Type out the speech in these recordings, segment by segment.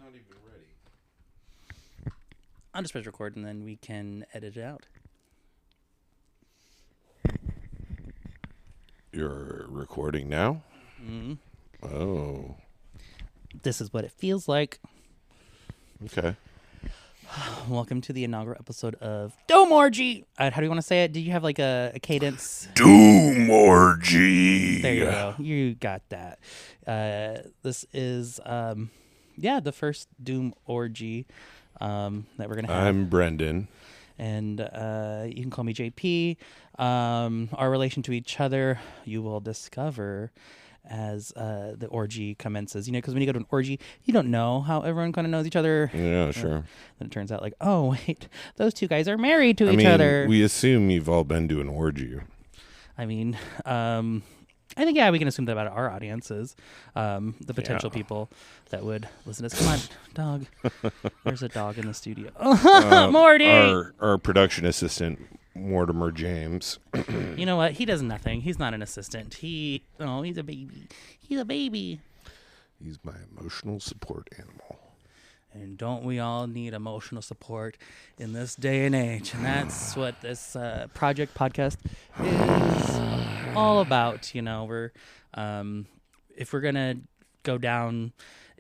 not even ready. I'll just press record and then we can edit it out. You're recording now? Mm-hmm. Oh. This is what it feels like. Okay. Welcome to the inaugural episode of Doomorgy. How do you want to say it? Do you have like a cadence? Doomorgy. There you go. You got that. This is, the first Doom orgy that we're going to have. I'm Brendan. And you can call me JP. Our relation to each other, you will discover as the orgy commences. You know, because when you go to an orgy, you don't know how everyone kind of knows each other. Yeah, sure. Then it turns out like, oh, wait, those two guys are married to each other. We assume you've all been to an orgy. I mean, I think, we can assume that about our audiences, the potential people that would listen to us. Come on, dog. There's a dog in the studio. Morty! Our production assistant, Mortimer James. You know what? He does nothing. He's not an assistant. He's a baby. He's a baby. He's my emotional support animal. And don't we all need emotional support in this day and age? And that's what this project podcast is all about. You know, we're if we're gonna go down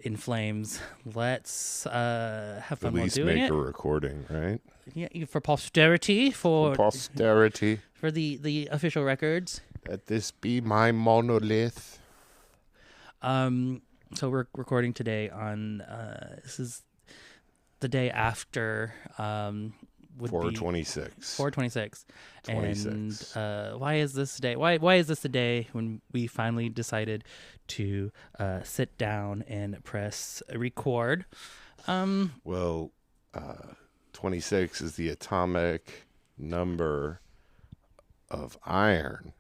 in flames, let's have fun while doing it. At least make a recording, right? Yeah, for posterity, for the official records. Let this be my monolith. So we're recording today on this is the day after 4/26. 4/26. And why is this day? Why is this the day when we finally decided to sit down and press record? 26 is the atomic number of iron.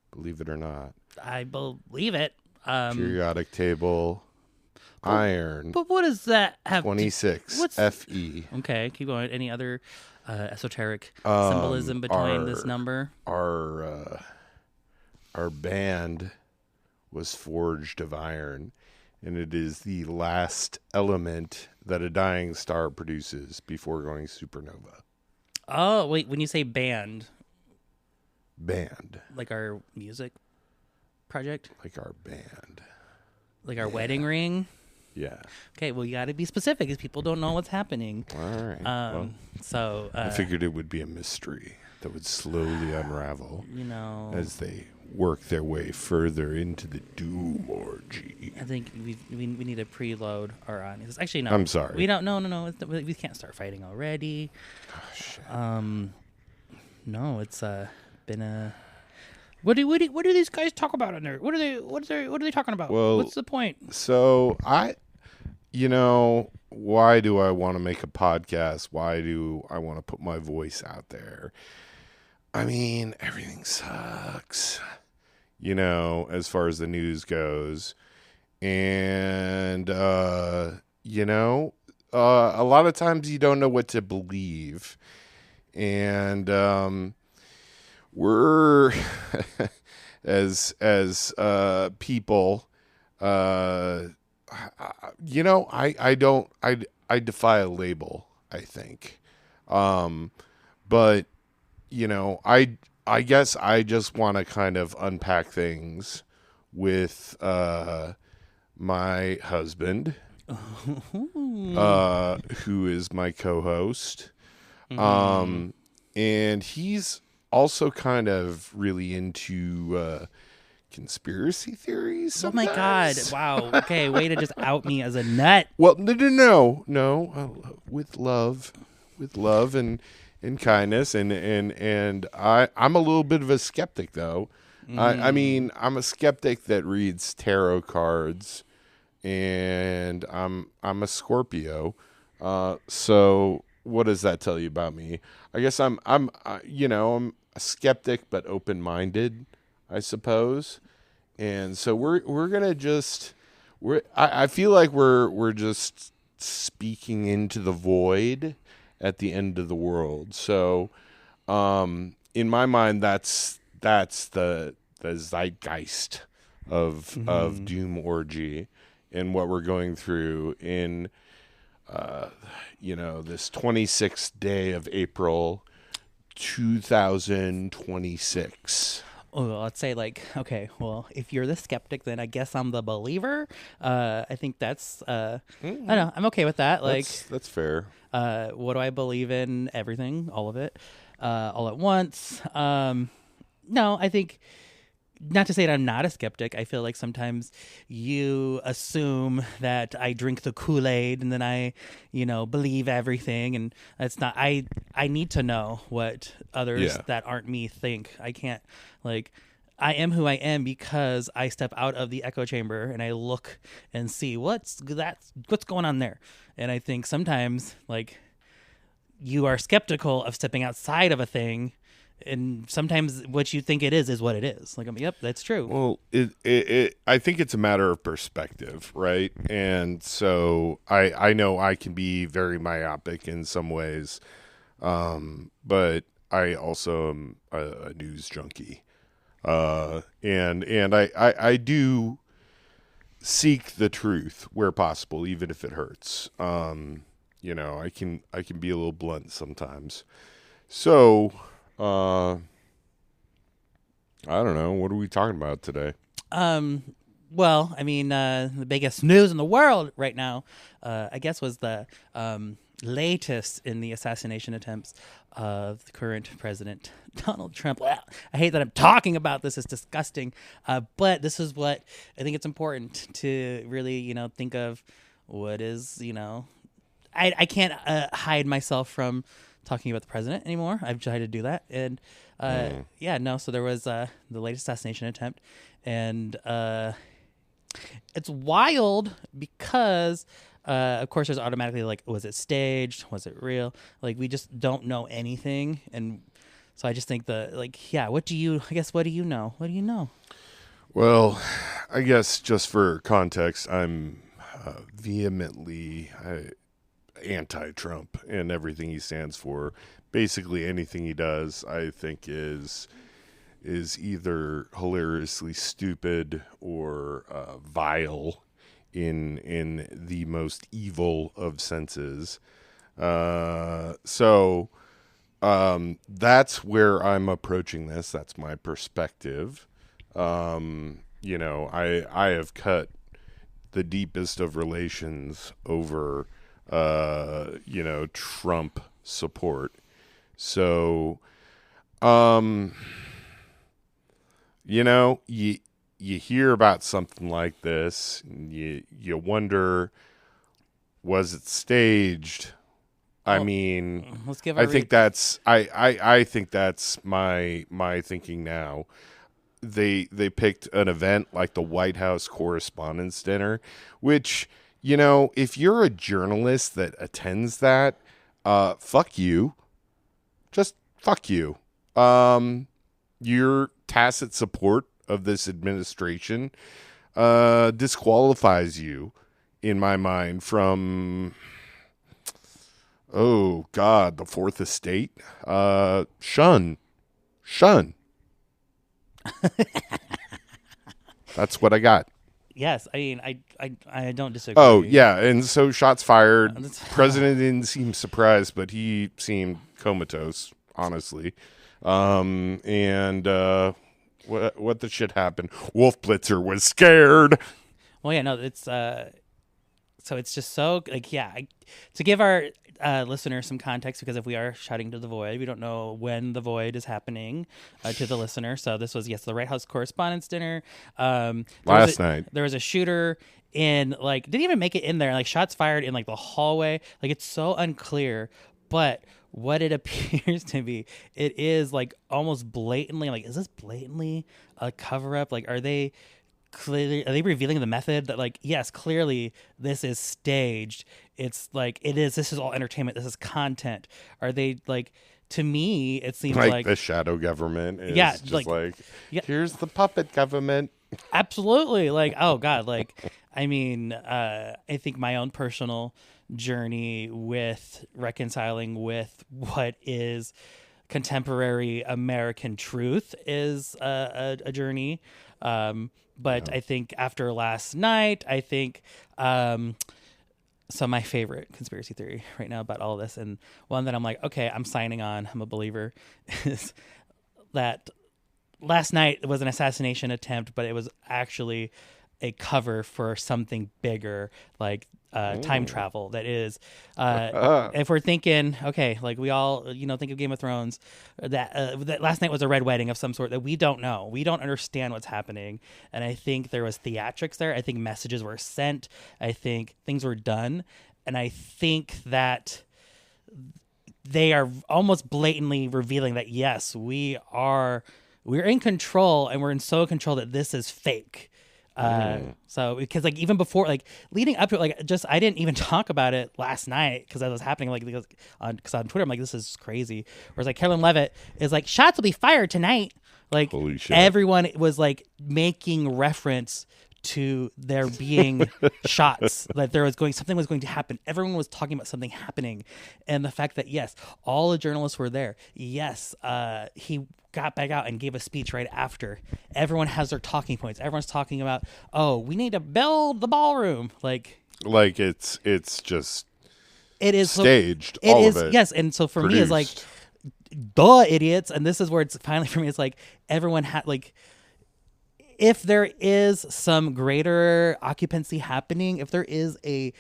Believe it or not. I believe it. Periodic table, iron. But what does that have? 26. Fe. Okay, keep going. Any other esoteric symbolism between this number? Our band was forged of iron, and it is the last element that a dying star produces before going supernova. Oh, wait, when you say band, like our music project? Like our band. Like our wedding ring? Yeah. Okay, well, you got to be specific because people don't know what's happening. All right. I figured it would be a mystery that would slowly unravel, you know, as they work their way further into the Doomorgy. I think we need to preload our audience. Actually, no. I'm sorry. We don't. No. We can't start fighting already. Oh, shit. No, it's been a. What do these guys talk about in there? What are they talking about? Well, what's the point? So why do I want to make a podcast? Why do I want to put my voice out there? I mean, everything sucks, as far as the news goes. And, a lot of times you don't know what to believe. And, we're, as people, I defy a label, I think. But, I guess I just want to kind of unpack things with my husband, who is my co-host. And he's also kind of really into conspiracy theories sometimes. Oh my God. Wow. Okay, way to just out me as a nut. Well, no. With love and kindness, and I'm a little bit of a skeptic, though. I mean, I'm a skeptic that reads tarot cards, and I'm a Scorpio. So what does that tell you about me? I guess I'm a skeptic but open-minded, I suppose. And so we're gonna I feel like we're just speaking into the void at the end of the world. So in my mind, that's the zeitgeist of Doomorgy. and what we're going through in, this 26th day of April, 2026. Oh, let's say okay, well, if you're the skeptic, then I guess I'm the believer. I think that's, I don't know, I'm okay with that. That's fair. What do I believe in? Everything, all of it, all at once. No, I think, not to say that I'm not a skeptic. I feel like sometimes you assume that I drink the Kool-Aid and then I, believe everything. And that's not, I need to know what others that aren't me think. I can't, I am who I am because I step out of the echo chamber and I look and see what's going on there. And I think sometimes, you are skeptical of stepping outside of a thing, and sometimes what you think it is what it is. Yep, that's true. Well, I think it's a matter of perspective, right? And so I know I can be very myopic in some ways, but I also am a news junkie, and I do seek the truth where possible, even if it hurts. I can be a little blunt sometimes, so. I don't know. What are we talking about today? Well, I mean, the biggest news in the world right now, I guess, was the latest in the assassination attempts of the current president, Donald Trump. Well, I hate that I'm talking about this. It's disgusting. But this is what I think it's important to really, think of what is, I can't hide myself from talking about the president anymore. I've tried to do that. And so there was the latest assassination attempt. And it's wild because, of course, there's automatically was it staged? Was it real? We just don't know anything. And so I just think what do you know? What do you know? Well, I guess just for context, I'm vehemently anti-Trump and everything he stands for. Basically anything he does, I think is either hilariously stupid or vile in the most evil of senses. So that's where I'm approaching this. That's my perspective. I have cut the deepest of relations over Trump support. So, you hear about something like this, and you wonder, was it staged? Well, I mean, let's give I think that's I think that's my thinking now. They picked an event like the White House Correspondents' Dinner, which, if you're a journalist that attends that, fuck you. Just fuck you. Your tacit support of this administration disqualifies you, in my mind, from, oh God, the Fourth Estate. Shun. That's what I got. Yes, I mean, I don't disagree. Oh, yeah, and so shots fired. President didn't seem surprised, but he seemed comatose, honestly. And what the shit happened? Wolf Blitzer was scared. Well, yeah, no, it's so it's just so to give our listeners some context, because if we are shouting to the void, we don't know when the void is happening to the listener. So this was the White House Correspondents' Dinner. Last night there was a shooter in didn't even make it in there. Shots fired in the hallway. It's so unclear, but what it appears to be, it is almost blatantly is this blatantly a cover up? Are they revealing the method that yes, clearly this is staged? It's this is all entertainment, this is content. Are they to me it seems like the shadow government is here's the puppet government. Absolutely. Oh God, I mean, I think my own personal journey with reconciling with what is contemporary American truth is a journey. But I think after last night, I think so my favorite conspiracy theory right now about all of this, and one that I'm like, okay, I'm signing on, I'm a believer, is that last night was an assassination attempt, but it was actually a cover for something bigger, like time travel. That is, if we're thinking, okay, like we all, think of Game of Thrones, that last night was a red wedding of some sort that we don't know. We don't understand what's happening. And I think there was theatrics there. I think messages were sent. I think things were done. And I think that they are almost blatantly revealing that, yes, we're in control, and we're in so control that this is fake. So because like even before, like leading up to it, like just I didn't even talk about it last night because that was happening, like because on Twitter I'm like, this is crazy. Whereas like Carolyn Levitt is like, shots will be fired tonight. Like holy shit. Everyone was like making reference to there being shots, that something was going to happen. Everyone was talking about something happening, and the fact that yes, all the journalists were there. Yes, he got back out and gave a speech right after. Everyone has their talking points. Everyone's talking about, oh, we need to build the ballroom. Like it's just it is staged. It all is, of it yes, and so for produced. me, it's like, duh, idiots. And this is where it's finally for me. It's like everyone had like. If there is some greater occupancy happening, if there is a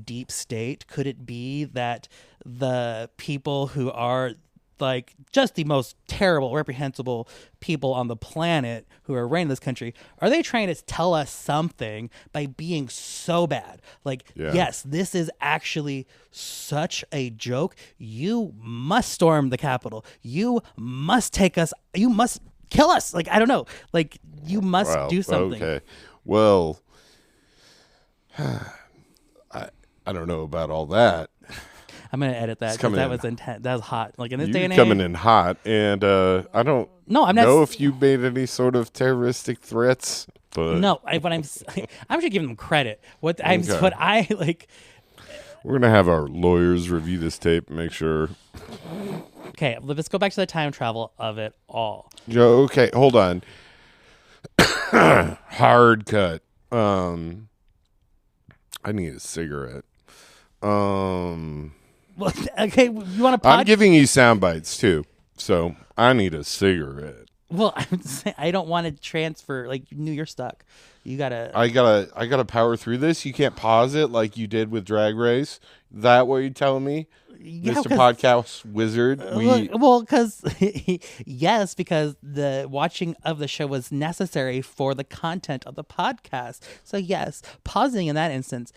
deep state, could it be that the people who are like just the most terrible, reprehensible people on the planet who are running this country, are they trying to tell us something by being so bad? Like, yes, this is actually such a joke. You must storm the Capitol. You must take us. You must kill us. Like, I don't know. Like, you must do something. Okay. Well, I don't know about all that. I'm gonna edit that because that was intense. That was hot. Like in this day and age, coming in hot, and I don't. No, I'm not. Know if you made any sort of terroristic threats, but no. But I'm actually giving them credit. What I like. We're gonna have our lawyers review this tape and make sure. Okay, let's go back to the time travel of it all. Okay, hold on. Hard cut. I need a cigarette. Well, okay, you want to? I'm giving you sound bites too, so I need a cigarette. Well, I'm saying I don't want to transfer. Like, you're stuck. You gotta. I gotta power through this. You can't pause it like you did with Drag Race. That what you're telling me? Yeah, Mr. Podcast Wizard. Because yes, because the watching of the show was necessary for the content of the podcast. So yes, pausing in that instance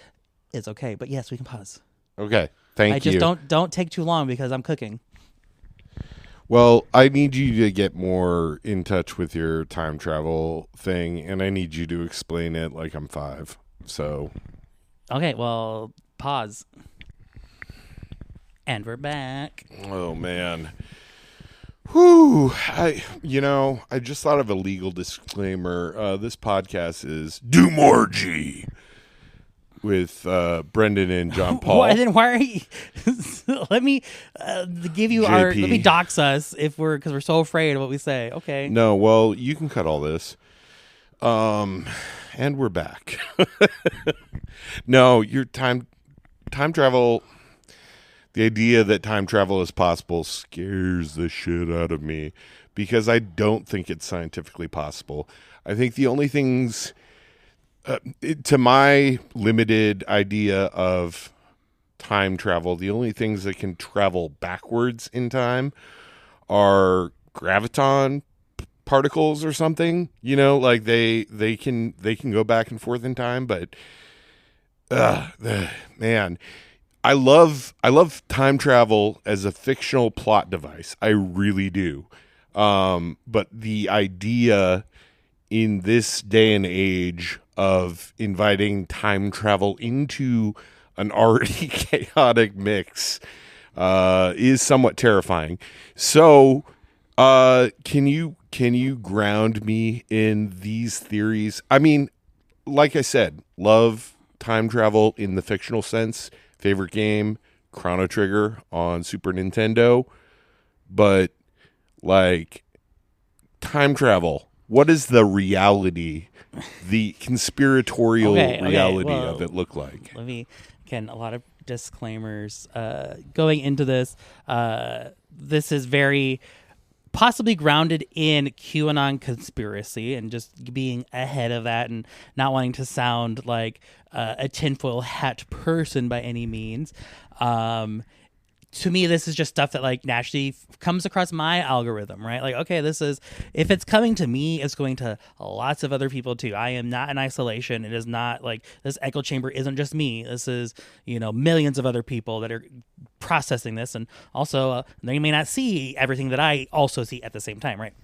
is okay. But yes, we can pause. Okay, thank you. I just don't take too long because I'm cooking. Well, I need you to get more in touch with your time travel thing, and I need you to explain it like I'm 5. So, okay, well, pause. And we're back. Oh, man. Whew. I just thought of a legal disclaimer. This podcast is Doomorgy with Brendan and John Paul. Well, then why are you... let me give you JP. let me dox us because we're so afraid of what we say. Okay. No, well, you can cut all this. And we're back. No, your time travel... The idea that time travel is possible scares the shit out of me because I don't think it's scientifically possible. I think the only things, to my limited idea of time travel, the only things that can travel backwards in time are graviton particles or something. Like they can go back and forth in time, but man. I love time travel as a fictional plot device. I really do. But the idea in this day and age of inviting time travel into an already chaotic mix is somewhat terrifying. So, can you ground me in these theories? I mean, like I said, love time travel in the fictional sense. Favorite game, Chrono Trigger on Super Nintendo. But like time travel. What is the reality, the conspiratorial reality well, of it look like? Let me, again, a lot of disclaimers going into this. This is very possibly grounded in QAnon conspiracy and just being ahead of that and not wanting to sound like a tinfoil hat person by any means. To me, this is just stuff that like naturally comes across my algorithm, right? Like, okay, this is, if it's coming to me, it's going to lots of other people too. I am not in isolation. It is not like this echo chamber isn't just me. This is, millions of other people that are processing this. And also they may not see everything that I also see at the same time, right?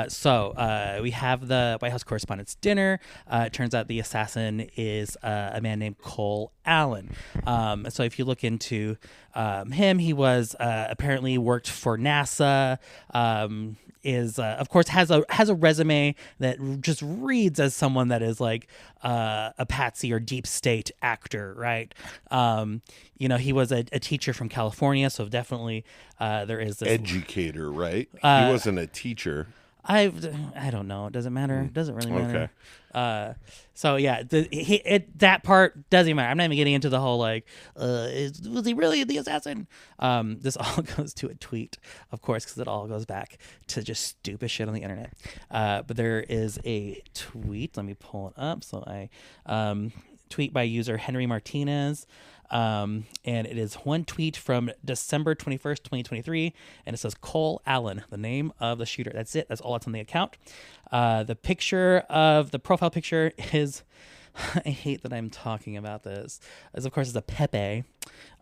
So we have the White House Correspondents' Dinner. It turns out the assassin is a man named Cole Allen. So if you look into him, he was apparently worked for NASA. Is of course has a resume that just reads as someone that is like a patsy or deep state actor, right? He was a teacher from California, so definitely there is this educator, right? He wasn't a teacher. I don't know. It doesn't matter. It doesn't really matter. Okay. So yeah, that part doesn't matter. I'm not even getting into the whole like, was he really the assassin? This all goes to a tweet, of course, because it all goes back to just stupid shit on the internet. But there is a tweet. Let me pull it up. So I tweet by user Henry Martinez. And it is one tweet from December 21st, 2023. And it says Cole Allen, the name of the shooter. That's it. That's all that's on the account. The profile picture is, I hate that I'm talking about this, as of course is a Pepe.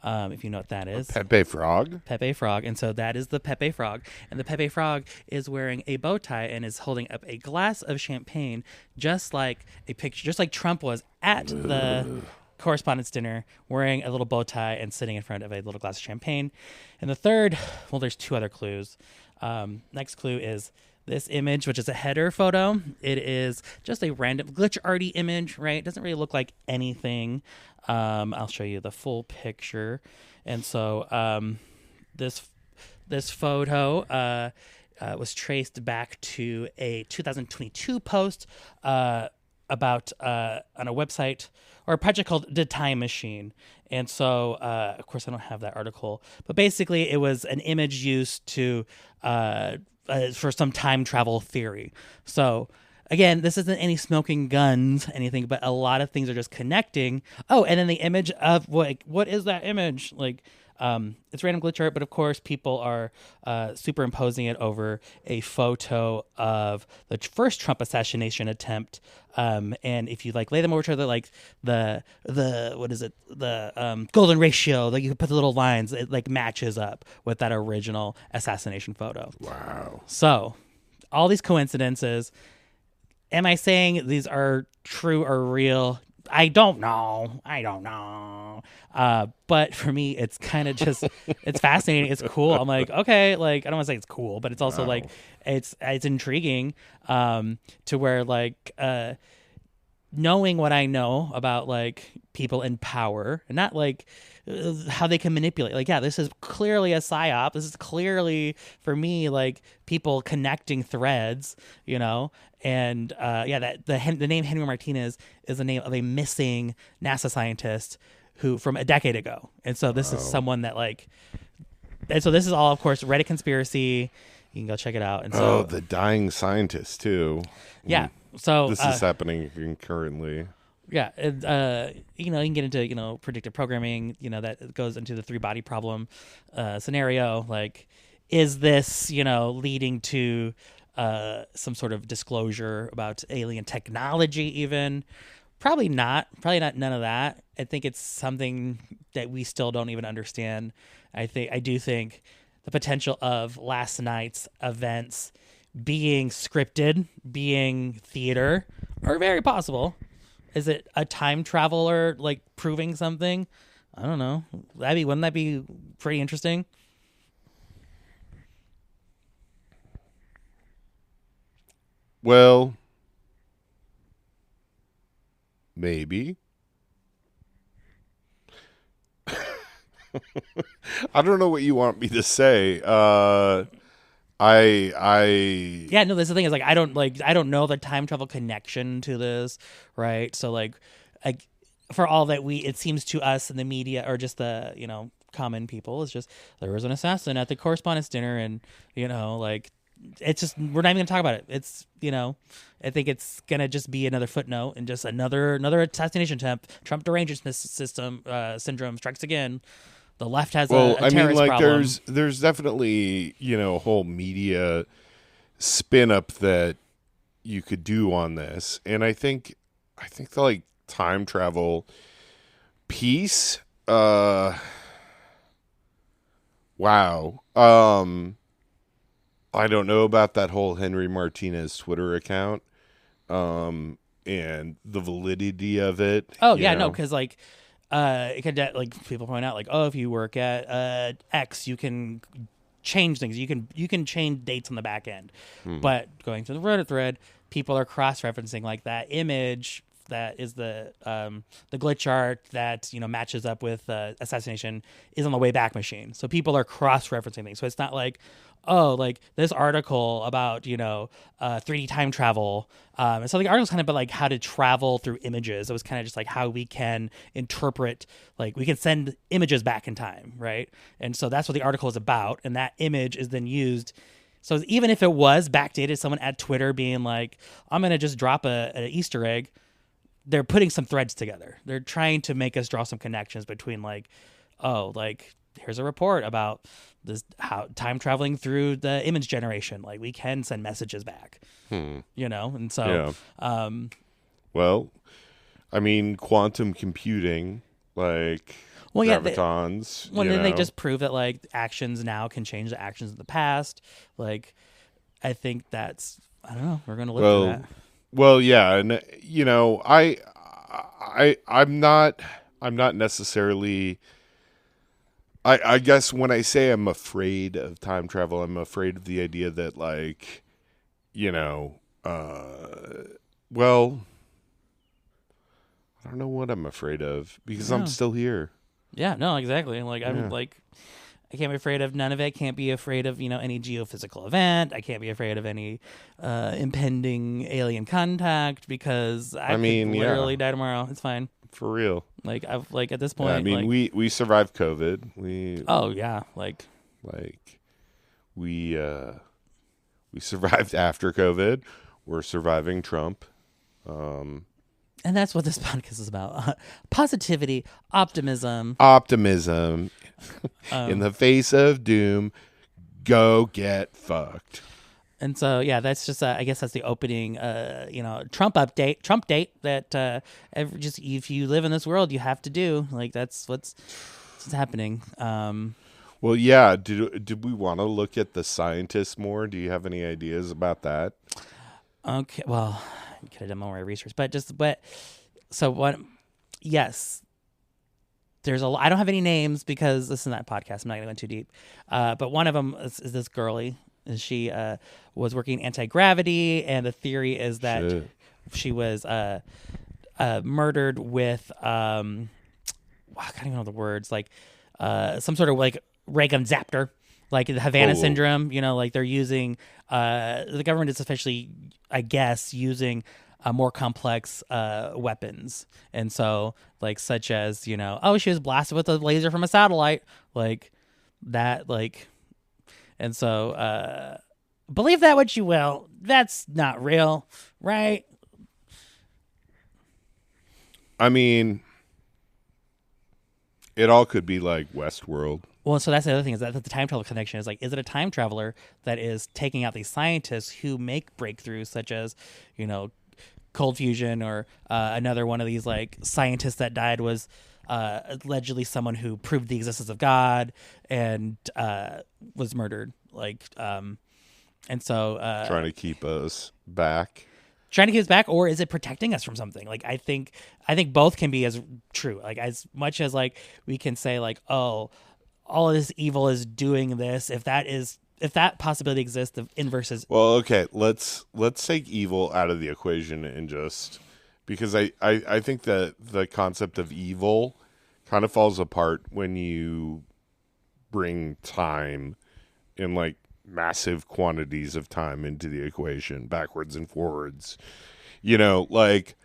If you know what that is. Pepe Frog? Pepe Frog. And so that is the Pepe Frog. And the Pepe Frog is wearing a bow tie and is holding up a glass of champagne, just like Trump was at the Correspondents' Dinner, wearing a little bow tie and sitting in front of a little glass of champagne. And the third, well, there's two other clues. Next clue is this image, which is a header photo. It is just a random glitch arty image, right? It doesn't really look like anything. I'll show you the full picture. And so this photo was traced back to a 2022 post about on a website or a project called The Time Machine. And so, of course, I don't have that article, but basically it was an image used to for some time travel theory. So again, this isn't any smoking guns, anything, but a lot of things are just connecting. Oh, and then the image of what is that image? Like, it's random glitch art, but of course people are superimposing it over a photo of the first Trump assassination attempt. And if you like lay them over to the what is it? The golden ratio, like you put the little lines, it like matches up with that original assassination photo. Wow. So all these coincidences. Am I saying these are true or real? I don't know. But for me, it's kind of just, it's fascinating. It's cool. I'm like, okay, like, I don't want to say it's cool, but it's also like, it's intriguing, to where like, knowing what I know about like people in power and not like how they can manipulate. Like, yeah, this is clearly a psyop. This is clearly for me, like people connecting threads, and that the name Henry Martinez is the name of a missing NASA scientist who from a decade ago. And so this is someone that and so this is all, of course, Reddit conspiracy. You can go check it out. And so, the dying scientist too. Yeah. So this is happening currently. Yeah. You can get into, predictive programming, that goes into the 3-body problem scenario. Like, is this, leading to some sort of disclosure about alien technology even? Probably not. None of that. I think it's something that we still don't even understand. I do think the potential of last night's events being scripted, being theater, are very possible. Is it a time traveler like proving something? I don't know. Wouldn't that be pretty interesting? Well, maybe. I don't know what you want me to say. Yeah, no, that's the thing is like I don't know the time travel connection to this, right? So like for all that it seems to us in the media or just the, common people is just there was an assassin at the correspondence dinner and, like it's just we're not even gonna talk about it. It's I think it's gonna just be another footnote and just another assassination attempt. Trump derangement syndrome strikes again. The left has a terrorist problem. There's definitely a whole media spin up that you could do on this, and I think the like time travel piece. Wow. I don't know about that whole Henry Martinez Twitter account, and the validity of it. Oh yeah, no, because like, it could like people point out like, oh, if you work at X, you can change things. You can change dates on the back end. But going to the Reddit thread, people are cross referencing like that image that is the glitch art that matches up with assassination is on the Wayback Machine. So people are cross referencing things. So it's not like, oh, like this article about 3D time travel. And so the article's kind of about like how to travel through images. It was kind of just like how we can interpret, like we can send images back in time, right? And so that's what the article is about. And that image is then used. So even if it was backdated, someone at Twitter being like, I'm going to just drop an Easter egg, they're putting some threads together. They're trying to make us draw some connections between like, oh, like here's a report about this, how time traveling through the image generation, like we can send messages back, and so, well, I mean, quantum computing, like gravitons. Then they just prove that like actions now can change the actions of the past. Like, I think that's, I don't know. We're going to look at that. Well, yeah, and I'm not necessarily. I guess when I say I'm afraid of time travel, I'm afraid of the idea that like, well, I don't know what I'm afraid of because I'm still here. Yeah, no, exactly. Like I'm like, I can't be afraid of none of it. Can't be afraid of, any geophysical event. I can't be afraid of any impending alien contact because I could literally die tomorrow. It's fine. For real. Like I've like at this point. Yeah, I mean, like, we survived COVID. We survived after COVID. We're surviving Trump. And that's what this podcast is about. Positivity, optimism. In the face of doom, go get fucked. And so, yeah, that's just, I guess that's the opening, Trump date that just if you live in this world, you have to do. Like, that's what's happening. Well, yeah. Did we want to look at the scientists more? Do you have any ideas about that? Okay. Well, I could have done more research, so what? Yes. I don't have any names because this is not a podcast. I'm not going to go too deep. But one of them is this girlie. She was working anti-gravity, and the theory is that she was murdered with I can't even know the words, like some sort of like ray gun zaptor, like the Havana syndrome. Like they're using the government is officially, I guess, using more complex weapons, and so like such as she was blasted with a laser from a satellite, like that, like. And so, believe that what you will. That's not real, right? I mean, it all could be like Westworld. Well, so that's the other thing is that the time travel connection is like, is it a time traveler that is taking out these scientists who make breakthroughs such as, cold fusion or another one of these like scientists that died was allegedly someone who proved the existence of God and was murdered. Like, and so trying to keep us back. Trying to keep us back, or is it protecting us from something? Like, I think both can be as true. Like, as much as like we can say like, oh, all of this evil is doing this. If that possibility exists, the inverse is. Well, okay, let's take evil out of the equation and just. Because I think that the concept of evil kind of falls apart when you bring time and like massive quantities of time into the equation, backwards and forwards. You know, like,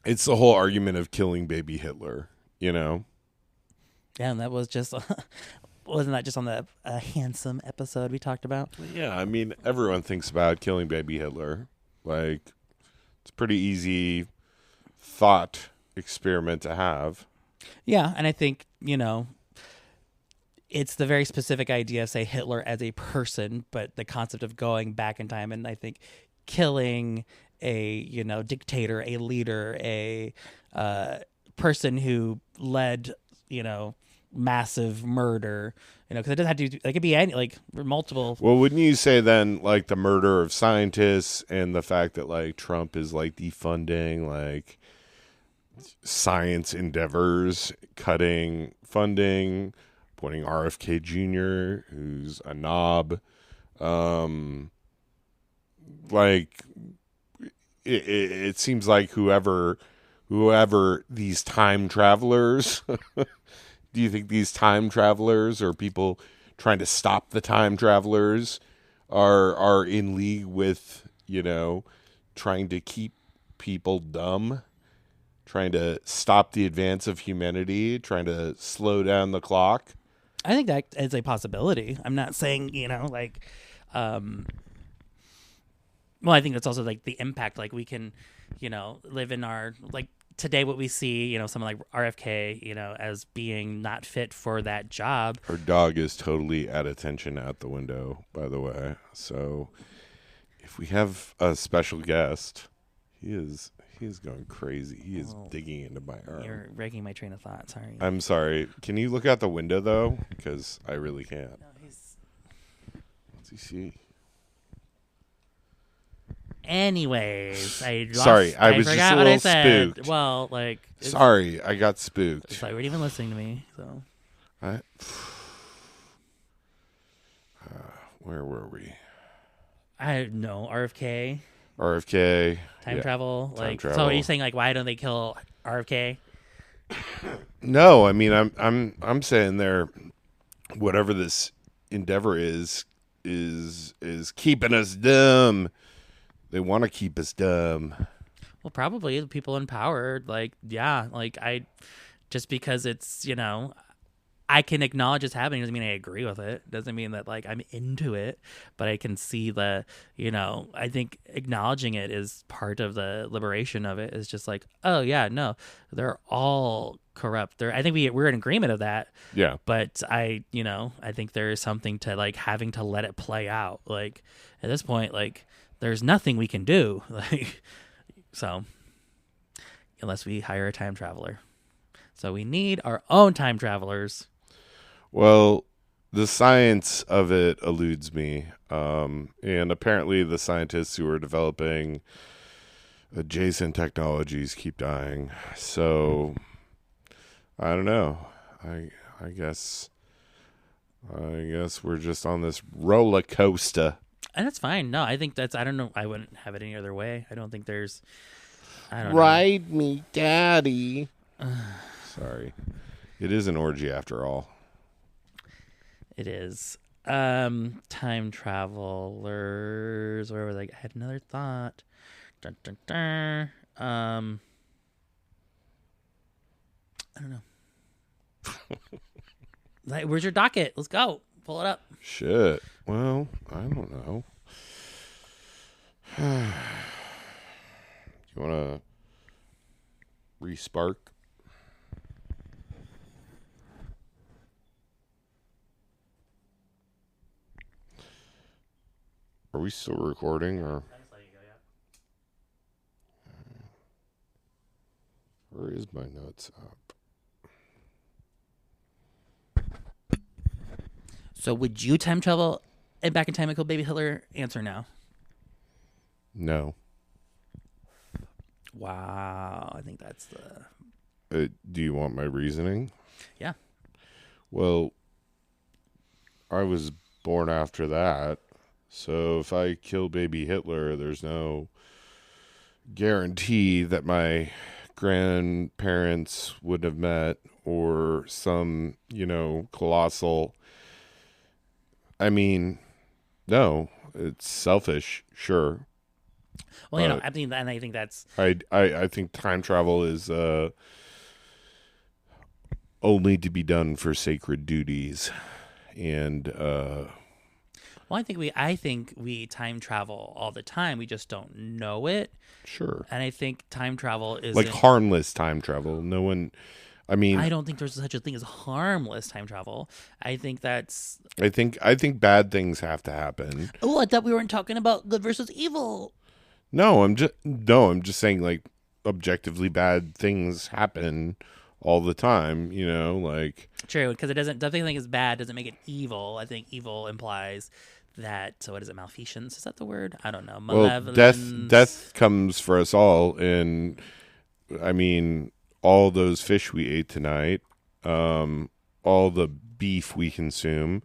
it's the whole argument of killing baby Hitler, you know? Yeah, and that was just wasn't that just on the handsome episode we talked about? Yeah, I mean, everyone thinks about killing baby Hitler. Like, it's a pretty easy thought experiment to have. Yeah, and I think, it's the very specific idea of, say, Hitler as a person, but the concept of going back in time, and I think killing a, dictator, a leader, a person who led, massive murder, because it doesn't have to, it could be any, like, multiple. Well, wouldn't you say then, like, the murder of scientists and the fact that, like, Trump is, like, defunding, like, science endeavors, cutting funding, appointing RFK Jr., who's a knob, like, it seems like whoever these time travelers, do you think these time travelers or people trying to stop the time travelers are in league with, trying to keep people dumb, trying to stop the advance of humanity, trying to slow down the clock? I think that is a possibility. I'm not saying, well, I think that's also like the impact. Like, we can, live in our, like, today what we see, someone like RFK, as being not fit for that job. Her dog is totally at attention out the window, by the way. So if we have a special guest, he is going crazy. He is digging into my arm. You're breaking my train of thought. Sorry. I'm sorry. Can you look out the window, though? Because I really can't. No, What's he see? Anyways, I was just a little spooked. Well, like, Sorry, I got spooked. It's like, you weren't even listening to me. So, where were we? I don't know. RFK, time travel. Like, travel. So are you saying, like, why don't they kill RFK? No, I mean, I'm saying there, whatever this endeavor is keeping us dumb. They want to keep us dumb. Well, probably the people in power. Like, yeah, like, just because it's, I can acknowledge it's happening doesn't mean I agree with it. Doesn't mean that, like, I'm into it, but I can see I think acknowledging it is part of the liberation of it. Is just like, oh yeah, no, they're all corrupt. I think we're in agreement of that. Yeah. But I think there is something to, like, having to let it play out. Like, at this point, like, there's nothing we can do. Like, so unless we hire a time traveler. So we need our own time travelers. Well, the science of it eludes me. And apparently the scientists who are developing adjacent technologies keep dying. So I don't know. I guess we're just on this roller coaster. And that's fine. No, I think I don't know. I wouldn't have it any other way. I don't think there's, I don't Ride know. Me, daddy. Sorry. It is an orgy after all. It is. Time travelers. Where was I? I had another thought. Dun, dun, dun. I don't know. Like, where's your docket? Let's go. Pull it up. Shit. Well, I don't know. You want to re-spark? Are we still recording, or? Where is my notes up? So would you time travel and back in time and kill baby Hitler? Answer now. No. Wow. I think that's the... Do you want my reasoning? Yeah. Well, I was born after that. So if I kill baby Hitler, there's no guarantee that my grandparents would have met, or some, colossal I mean, no, it's selfish, sure. Well, I mean, and I think that's I think time travel is only to be done for sacred duties, and well, I think we time travel all the time. We just don't know it. sure, And I think time travel is like harmless time travel. No one. I mean, I don't think there's such a thing as harmless time travel. I think that's. I think bad things have to happen. Oh, I thought we weren't talking about good versus evil. No, I'm just saying like objectively bad things happen all the time, like True, because it doesn't. The thing is bad doesn't make it evil. I think evil implies that. So what is it? Malfeasance? Is that the word? I don't know. well, Malevolence. death comes for us all, and I mean all those fish we ate tonight, all the beef we consume,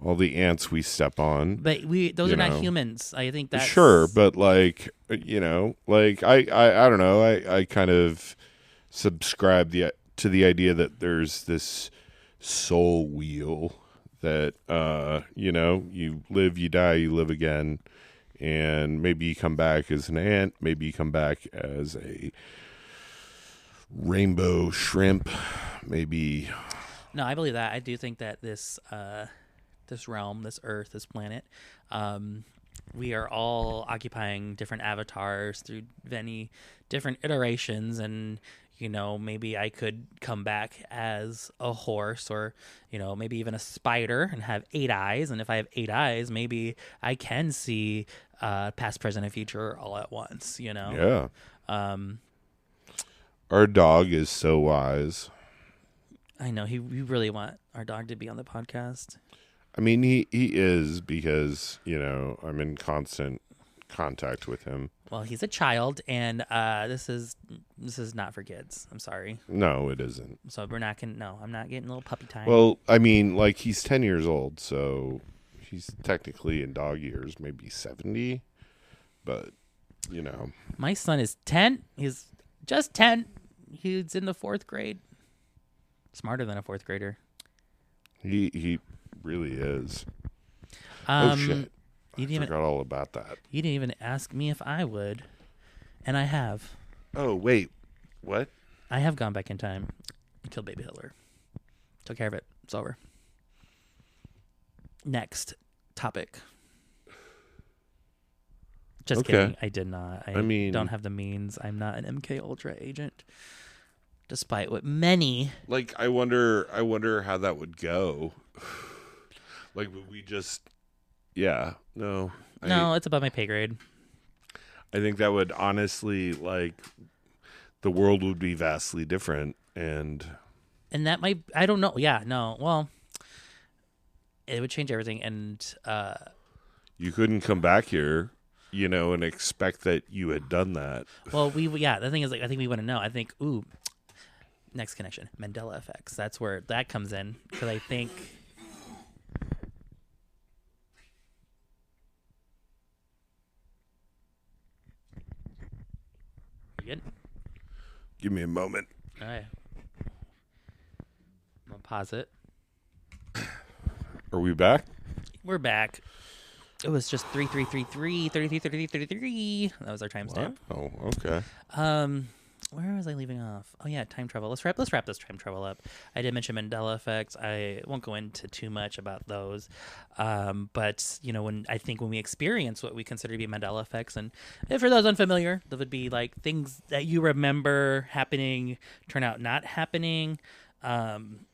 all the ants we step on. But those are not humans. I think that's Sure, but like like I don't know. I kind of subscribe to the idea that there's this soul wheel that you live, you die, you live again, and maybe you come back as an ant, maybe you come back as a rainbow shrimp, maybe. No, I believe that. I do think that this realm, this Earth, this planet, we are all occupying different avatars through many different iterations, and maybe I could come back as a horse, or maybe even a spider and have 8 eyes. And if I have 8 eyes, maybe I can see past, present, and future all at once. Yeah. Our dog is so wise. I know we really want our dog to be on the podcast. I mean, he is, because I'm in constant contact with him. Well, he's a child, and this is not for kids. I'm sorry. No, it isn't. So we're not gonna. No, I'm not getting a little puppy time. Well, I mean, like, he's 10 years old, so he's technically in dog years, maybe 70, but my son is 10. He's just 10. He's in the 4th grade. Smarter than a 4th grader. He really is. Oh shit! I forgot all about that. You didn't even ask me if I would, and I have. Oh wait, what? I have gone back in time and killed baby Hitler. Took care of it. It's over. Next topic. Just kidding. I did not. I mean, don't have the means. I'm not an MK Ultra agent, despite what many. Like, I wonder how that would go. Like, would we just? Yeah. No. It's above my pay grade. I think that would honestly, like, the world would be vastly different, and that might. I don't know. Yeah. No. Well, it would change everything, and you couldn't come back here, and expect that you had done that. Well, the thing is, like, I think we want to know. I think, next connection, Mandela effects. That's where that comes in, because I think. You good? Give me a moment. All right. I'm gonna pause it. Are we back? We're back. It was just 3333 3333. That was our timestamp. Oh, okay. Where was I leaving off? Oh yeah, time travel. Let's wrap this time travel up. I did mention Mandela effects. I won't go into too much about those. But when we experience what we consider to be Mandela effects, and for those unfamiliar, that would be like things that you remember happening turn out not happening. Nelson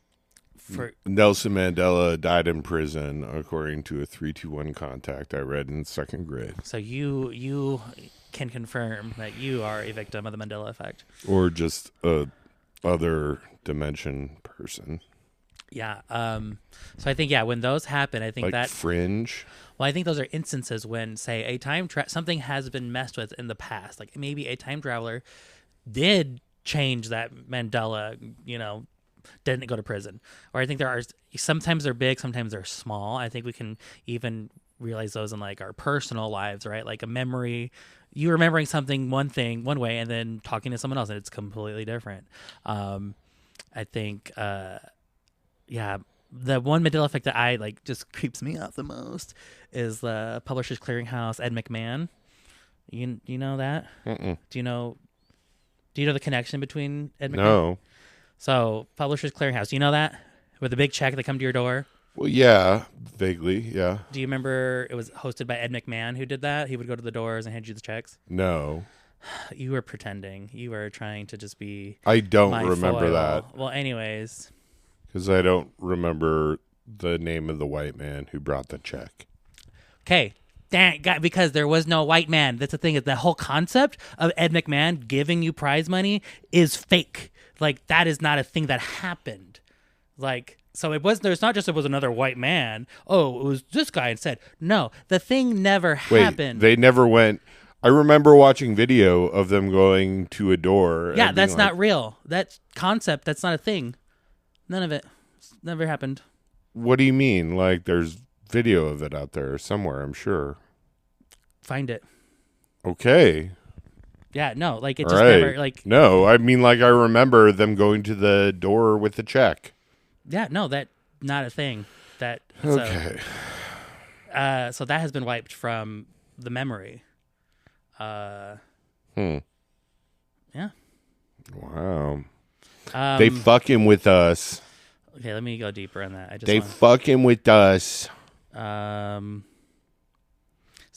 Mandela died in prison, according to a 321 contact I read in 2nd grade. So you can confirm that you are a victim of the Mandela effect, or just a other dimension person. Yeah. So I think when those happen, I think like that Fringe. Well, I think those are instances when, say, something has been messed with in the past. Like maybe a time traveler did change that Mandela, didn't go to prison. Or I think sometimes they're big, sometimes they're small. I think we can even realize those in like our personal lives, right? Like a memory, you remembering something one way, and then talking to someone else and it's completely different. I think, the one Mandela effect that I like just creeps me out the most is the Publishers Clearinghouse, Ed McMahon. You know that? Mm-mm. Do you know the connection between Ed McMahon? No. So Publishers Clearinghouse, do you know that? With the big check that come to your door? Well, yeah, vaguely, yeah. Do you remember it was hosted by Ed McMahon who did that? He would go to the doors and hand you the checks. No. You were pretending. You were trying to just be I don't my remember foil. that. Well, anyways. Because I don't remember the name of the white man who brought the check. Okay. Dang, because there was no white man. That's the thing. Is the whole concept of Ed McMahon giving you prize money is fake. Like, that is not a thing that happened. Like, so there's not just it was another white man. Oh, it was this guy instead. No, the thing never happened. They never went. I remember watching video of them going to a door. Yeah, that's not real. That concept, that's not a thing. None of it. Never happened. What do you mean? Like, there's video of it out there somewhere, I'm sure. Find it. Okay. Yeah, no, like, it All just right. never, like... No, I mean, like, I remember them going to the door with the check. Yeah, no, that not a thing. That Okay. So that has been wiped from the memory. Yeah. Wow. They fucking with us. Okay, let me go deeper on that. They fucking with us. So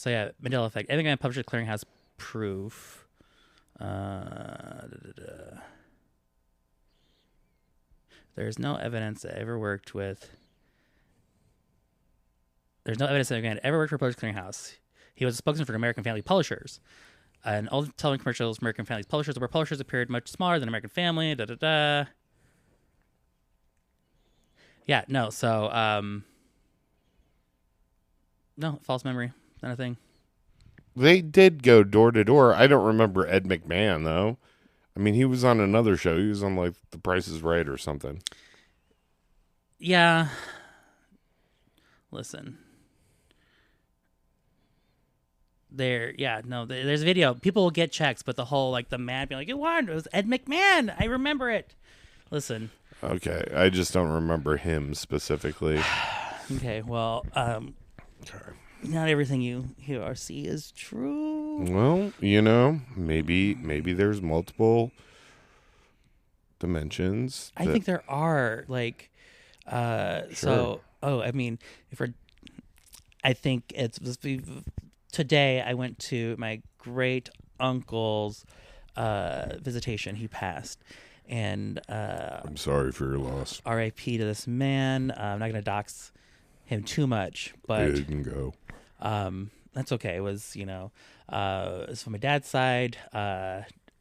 yeah, Mandela effect. I think I'm Publisher Clearinghouse proof. There's no evidence that ever worked with. There's no evidence that McMahon ever worked for Publisher Clearinghouse. He was a spokesman for American Family Publishers. In all the television commercials, American Family's publishers, where publishers appeared much smaller than American Family. Yeah, no. So, no, false memory, not a thing. They did go door to door. I don't remember Ed McMahon though. I mean, he was on another show. He was on like The Price is Right or something. Yeah. Listen. There's video. People will get checks, but the whole, like, the man being like, it was Ed McMahon. I remember it. Listen. Okay. I just don't remember him specifically. Okay, well, not everything you hear or see is true. Well, maybe there's multiple dimensions. I think there are, like, Sure. I think it's today I went to my great uncle's visitation. He passed, and I'm sorry for your loss. R.I.P. to this man. I'm not gonna dox him too much, but Didn't go. That's okay. It was, it's from my dad's side.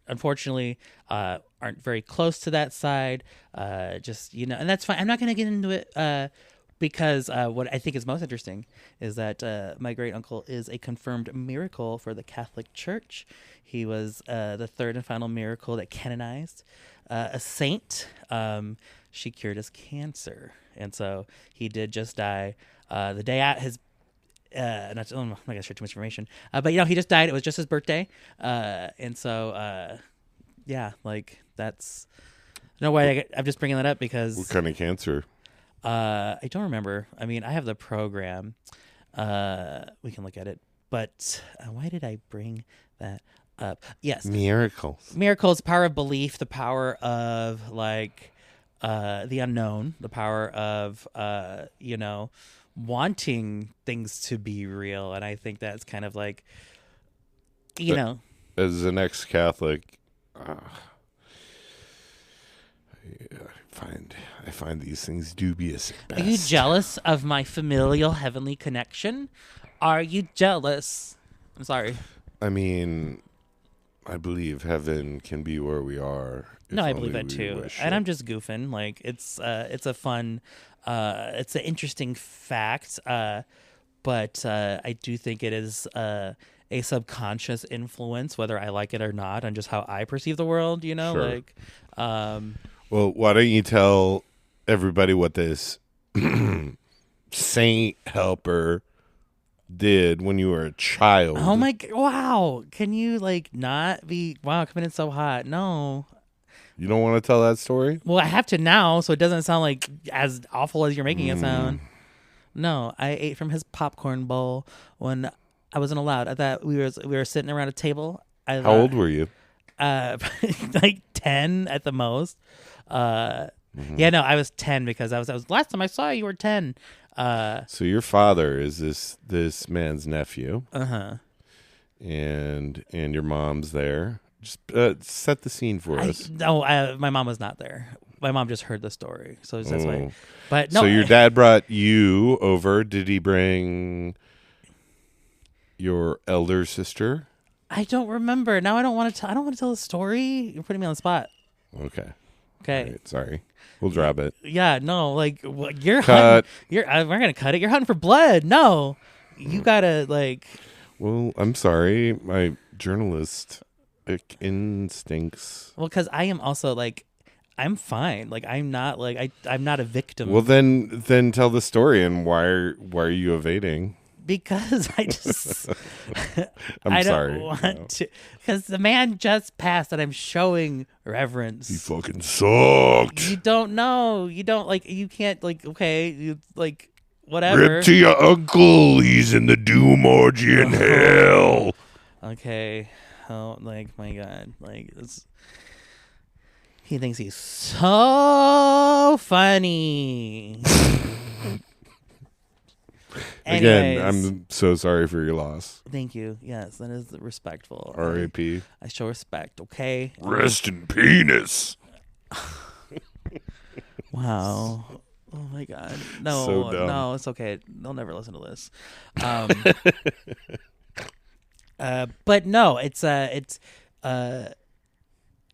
Unfortunately, aren't very close to that side. And that's fine. I'm not going to get into it because what I think is most interesting is that my great uncle is a confirmed miracle for the Catholic Church. He was the third and final miracle that canonized a saint. She cured his cancer, and so he did just die the day at his. I'm not going to share too much information, but he just died. It was just his birthday, and so like that's no way. I'm just bringing that up because What kind of cancer? I don't remember. I mean, I have the program. We can look at it, but why did I bring that up? Yes, Miracles. miracles, power of belief, the power of like the unknown, the power of wanting things to be real. And I think that's kind of like As an ex-Catholic, I find these things dubious at best. Are you jealous of my familial heavenly connection? Are you jealous? I'm sorry. I mean, I believe heaven can be where we are. No, I believe that too. And I'm just goofing. Like it's a fun, it's an interesting fact. But I do think it is a subconscious influence, whether I like it or not, on just how I perceive the world. Sure. Well, why don't you tell everybody what this saint helper did when you were a child? Oh my! Wow! Can you not be? Wow, coming in so hot. No. You don't want to tell that story? Well, I have to now, so it doesn't sound like as awful as you're making it sound. No, I ate from his popcorn bowl when I wasn't allowed. I thought we were sitting around a table. How old were you? Like 10 at the most. Yeah, no, I was 10 because I was last time I saw you were 10. So your father is this man's nephew. Uh-huh. And your mom's there. Just set the scene for us. No, my mom was not there. My mom just heard the story, so that's why. But no. So your dad brought you over. Did he bring your elder sister? I don't remember. Now I don't want to. I don't want to tell the story. You're putting me on the spot. Okay. Okay. Right, sorry. We'll drop it. Yeah. No. Like you're cut. We're gonna cut it. You're hunting for blood. No. You gotta like. Well, I'm sorry. My journalistic instincts. Well, because I am also like, I'm fine. Like I'm not like I'm not a victim. Well, then tell the story. And why are you evading? Because I just I'm sorry. I don't want to. Because the man just passed, and I'm showing reverence. He fucking sucked. You don't know. You don't like. You can't like. Okay. You like. Whatever. Rip to your uncle. He's in the Doomorgy in hell. Okay. Oh, like my God. Like it's. He thinks he's so funny. Again, I'm so sorry for your loss. Thank you. Yes, that is respectful. R.A.P. I show respect. Okay. Rest in penis. Wow. Oh my God. No, So dumb. no, it's okay. They'll never listen to this. But no, it's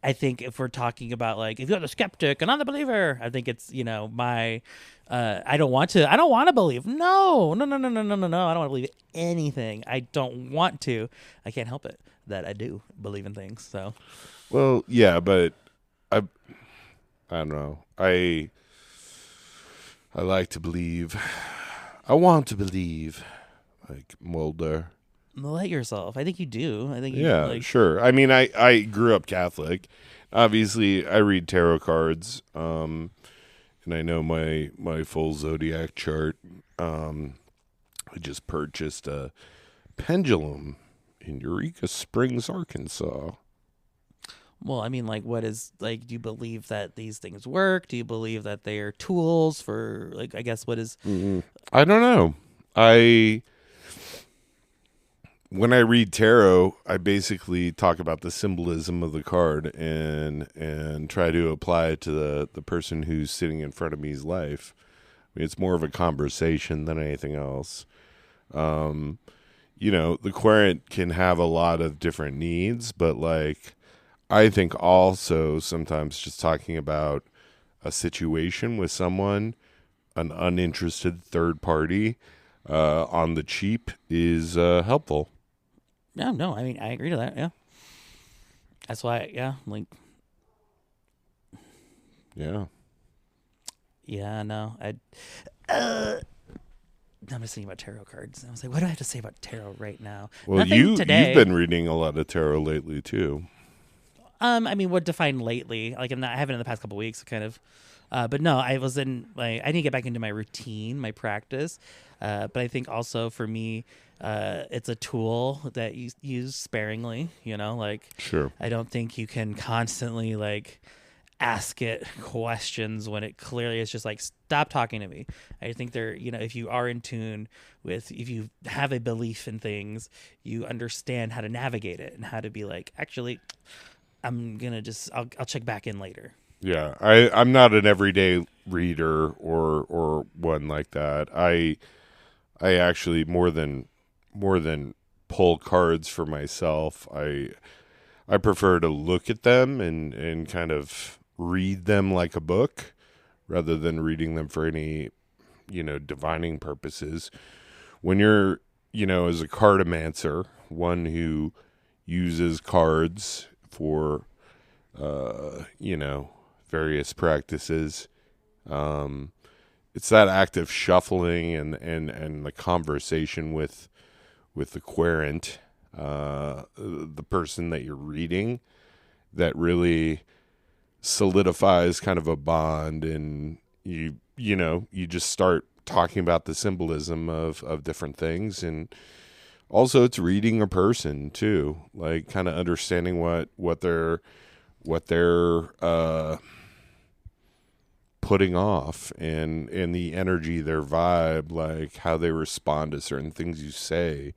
I think if we're talking about like if you're the skeptic and I'm the believer, I think it's my I don't want to believe. No. I don't want to believe anything. I don't want to. I can't help it that I do believe in things. So Well, yeah, but I don't know. I like to believe. I want to believe, like Mulder. Let yourself. I think you do. I think you Yeah, like, sure. I mean, I grew up Catholic. Obviously, I read tarot cards, and I know my full zodiac chart. I just purchased a pendulum in Eureka Springs, Arkansas. Well, I mean, like, what is like? Do you believe that these things work? Do you believe that they are tools for like? I guess what is? I don't know. When I read tarot, I basically talk about the symbolism of the card and try to apply it to the person who's sitting in front of me's life. I mean, it's more of a conversation than anything else. The querent can have a lot of different needs, but like I think also sometimes just talking about a situation with someone, an uninterested third party, on the cheap is helpful. No. I mean, I agree to that. Yeah. That's why. Yeah. Like. Yeah. Yeah. No. I'm just thinking about tarot cards. I was like, what do I have to say about tarot right now? Well, Nothing you've today. been reading a lot of tarot lately too. I mean, what defined lately? Like, I haven't in the past couple weeks, kind of. But no, I was in like I need to get back into my routine, my practice. But I think also for me, it's a tool that you use sparingly. Like Sure. I don't think you can constantly like ask it questions when it clearly is just like stop talking to me. I think if you are in tune with, if you have a belief in things, you understand how to navigate it and how to be like, actually, I'm gonna I'll check back in later. Yeah, I'm not an everyday reader or one like that. I actually more than pull cards for myself. I prefer to look at them and kind of read them like a book rather than reading them for any divining purposes. When you're as a cartomancer, one who uses cards for various practices, it's that act of shuffling and the conversation with the querent, the person that you're reading, that really solidifies kind of a bond, and you just start talking about the symbolism of different things. And also it's reading a person too, like kind of understanding what they're putting off, and the energy, their vibe, like how they respond to certain things you say,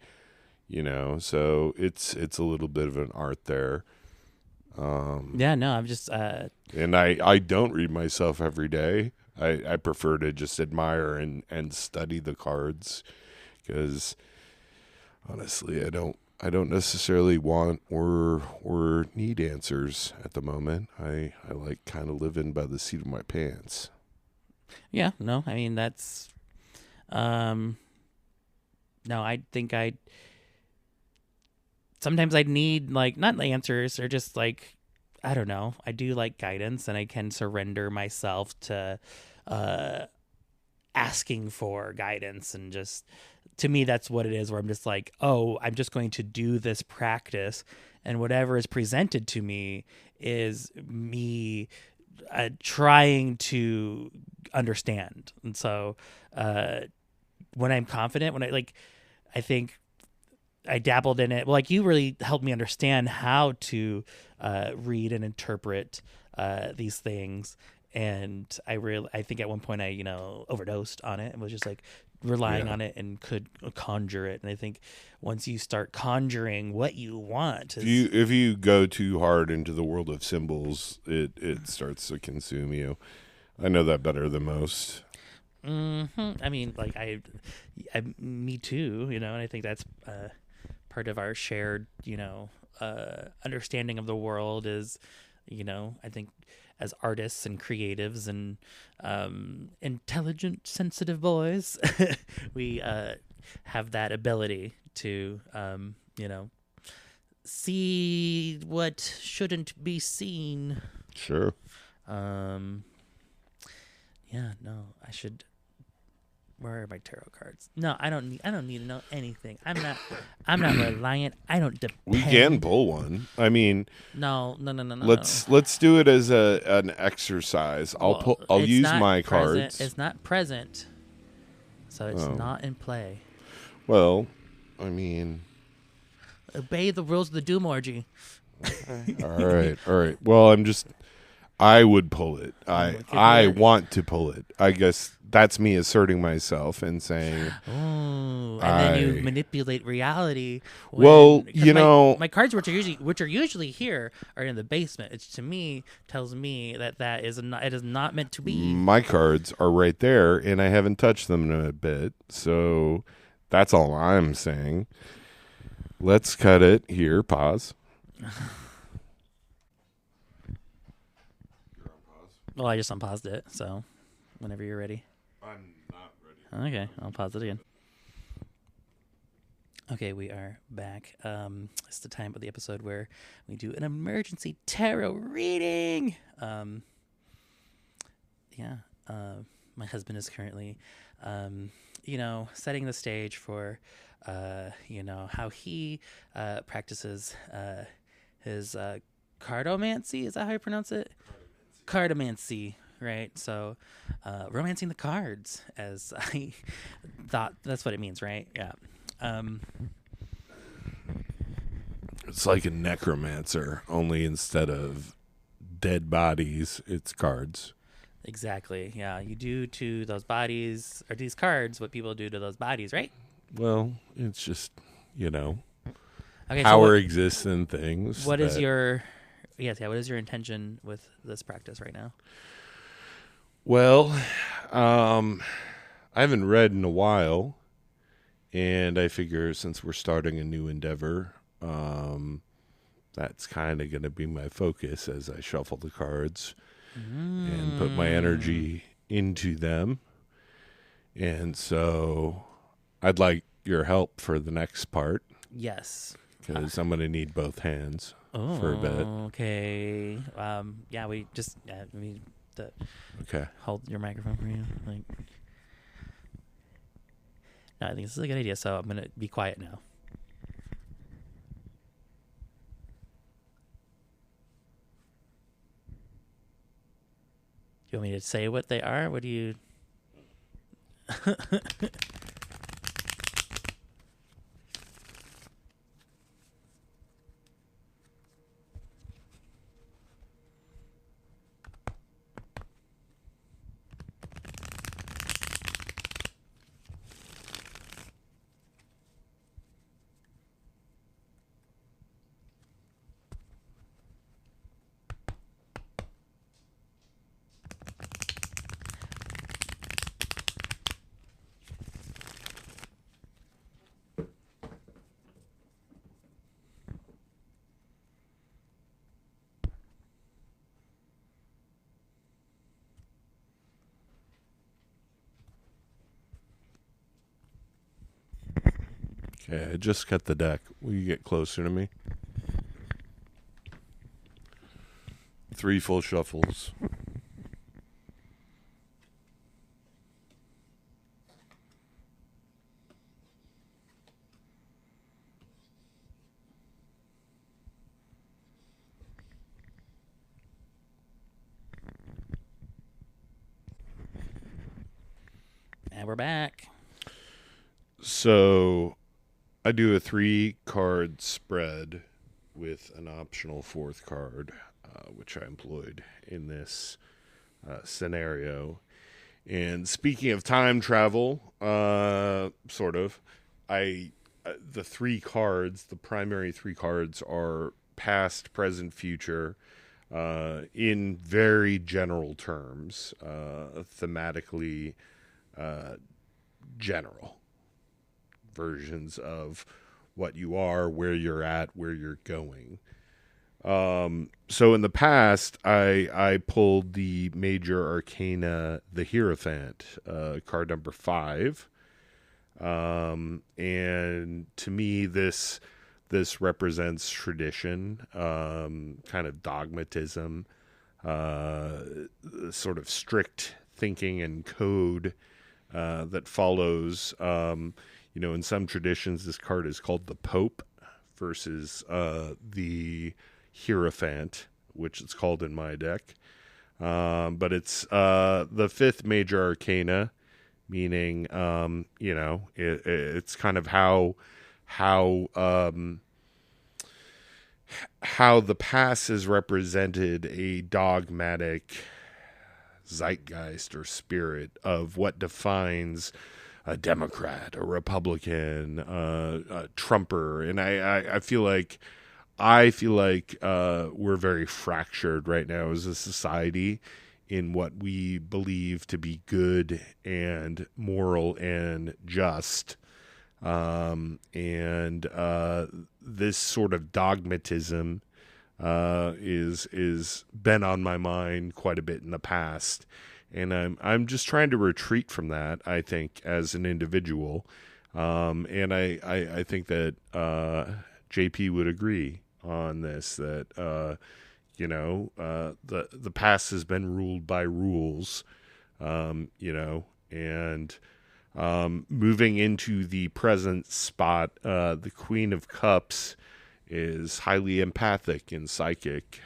so it's a little bit of an art there. Yeah, no, I'm just And I don't read myself every day. I prefer to just admire and study the cards, because honestly, I don't necessarily want or need answers at the moment. I like kind of living by the seat of my pants. yeah, no, I mean that's no, I think sometimes I need, like, not the answers, or just like, I don't know, I do like guidance, and I can surrender myself to asking for guidance. And just, to me, that's what it is, where I'm just like, oh, I'm just going to do this practice, and whatever is presented to me is me trying to understand. And so when I'm confident, I think I dabbled in it. Well, like, you really helped me understand how to read and interpret these things. And I think at one point I, overdosed on it and was just like relying on it and could conjure it. And I think once you start conjuring what you want, if you go too hard into the world of symbols, it starts to consume you. I know that better than most. I mean, like, me too, and I think that's part of our shared, understanding of the world is, I think as artists and creatives and intelligent, sensitive boys, we have that ability to, see what shouldn't be seen. Sure. Yeah, no, I should. Where are my tarot cards? No, I don't need to know anything. I'm not reliant. I don't depend. We can pull one. I mean, no. Let's do it as an exercise. I'll use my cards. It's not present, so it's not in play. Well, I mean, obey the rules of the Doomorgy. All right. Well, I would pull it. I want to pull it. I guess that's me asserting myself and saying, oh, and then you manipulate reality. Well, my cards, which are usually here, are in the basement. It, to me, tells me that is not meant to be. My cards are right there, and I haven't touched them in a bit. So that's all I'm saying. Let's cut it here. Pause. Well, I just unpaused it, so whenever you're ready. I'm not ready. Okay, I'll pause it again. Okay, we are back. It's the time of the episode where we do an emergency tarot reading. My husband is currently, setting the stage for, how he practices his cardomancy. Is that how you pronounce it? Cardomancy, right? So, romancing the cards, as I thought that's what it means, right? Yeah. It's like a necromancer, only instead of dead bodies, it's cards. Exactly. Yeah, you do to those bodies, or these cards, what people do to those bodies, right? Well, it's just, okay, power exists in things. What is your intention with this practice right now? Well, I haven't read in a while, and I figure since we're starting a new endeavor, that's kind of going to be my focus as I shuffle the cards and put my energy into them. And so I'd like your help for the next part. Yes. Because I'm going to need both hands for a bit. Okay. We just need to hold your microphone for you. No, I think this is a good idea, so I'm going to be quiet now. You want me to say what they are? What do you... Okay, I just cut the deck. Will you get closer to me? 3 full shuffles. And we're back. So I do a 3-card spread with an optional 4th card, which I employed in this scenario. And speaking of time travel, sort of, the 3 cards, the primary 3 cards are past, present, future, in very general terms, thematically general versions of what you are, where you're at, where you're going. So in the past, I pulled the Major Arcana, the Hierophant, card number 5. And to me, this represents tradition, kind of dogmatism, sort of strict thinking and code that follows. In some traditions, this card is called the Pope versus the Hierophant, which it's called in my deck. But it's the 5th Major Arcana, meaning, it's kind of how the past has represented a dogmatic zeitgeist or spirit of what defines a Democrat, a Republican, a Trumper, and I feel like we're very fractured right now as a society in what we believe to be good and moral and just, and this sort of dogmatism is been on my mind quite a bit in the past. And I'm just trying to retreat from that, I think, as an individual. And I think that JP would agree on this, that, the past has been ruled by rules, and moving into the present spot, the Queen of Cups is highly empathic and psychic.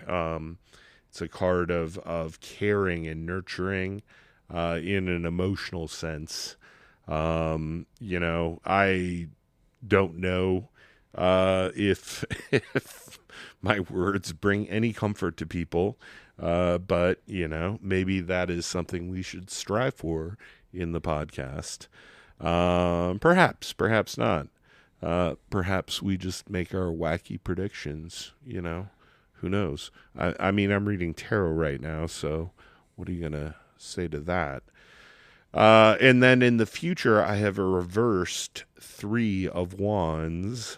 It's a card of caring and nurturing in an emotional sense. I don't know if my words bring any comfort to people, but, maybe that is something we should strive for in the podcast. Perhaps not. Perhaps we just make our wacky predictions, Who knows? I mean, I'm reading tarot right now, so what are you going to say to that? And then in the future, I have a reversed 3 of Wands,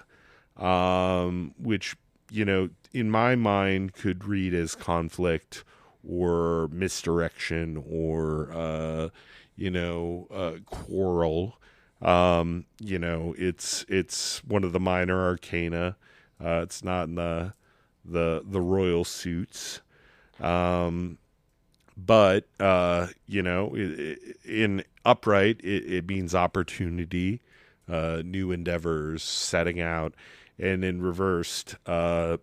which, in my mind could read as conflict or misdirection or, quarrel. It's one of the minor arcana. It's not in the royal suits. But in upright, it means opportunity, new endeavors, setting out. And in reversed,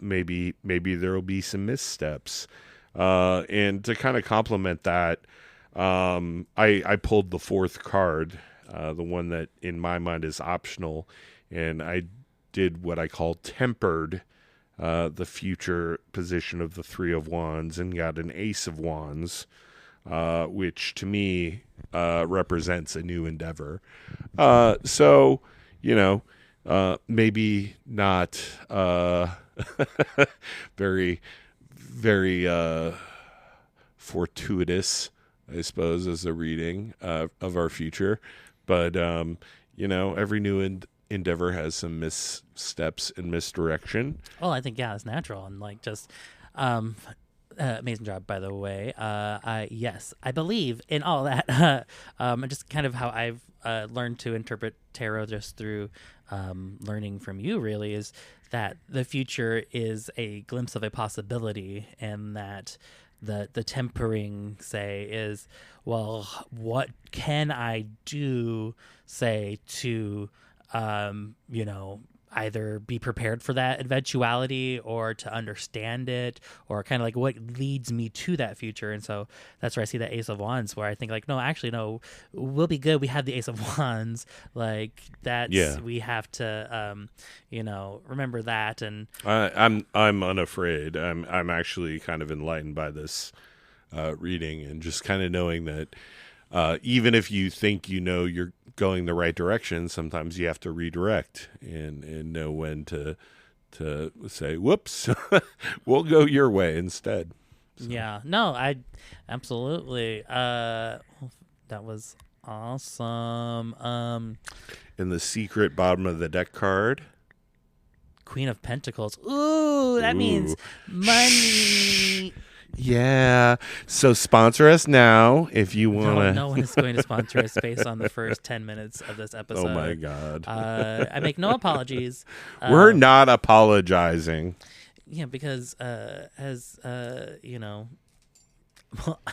maybe there will be some missteps. And to kind of complement that, I pulled the fourth card, the one that in my mind is optional, and I did what I call tempered the future position of the Three of Wands and got an Ace of Wands, which to me represents a new endeavor. So, maybe not very, very fortuitous, I suppose, as a reading of our future. But, every new endeavor has some missteps and misdirection. Well, I think, yeah, it's natural. And like just amazing job, by the way. Yes, I believe in all that. Just kind of how I've learned to interpret tarot just through learning from you, really, is that the future is a glimpse of a possibility, and that the tempering, say, is, well, what can I do, say, to either be prepared for that eventuality or to understand it, or kind of like what leads me to that future. And so that's where I see the Ace of Wands, where I think like, no, we'll be good. We have the Ace of Wands. Like that's, we have to, remember that. And I'm unafraid. I'm actually kind of enlightened by this reading, and just kind of knowing that even if you think you're going the right direction, sometimes you have to redirect and know when to say, whoops, we'll go your way instead. So. Yeah, no, I absolutely. That was awesome. In the secret bottom of the deck card, Queen of Pentacles. Ooh, that means money. Yeah. So sponsor us now if you want to. No one is going to sponsor us based on the first 10 minutes of this episode. Oh, my God. I make no apologies. We're not apologizing. Yeah, because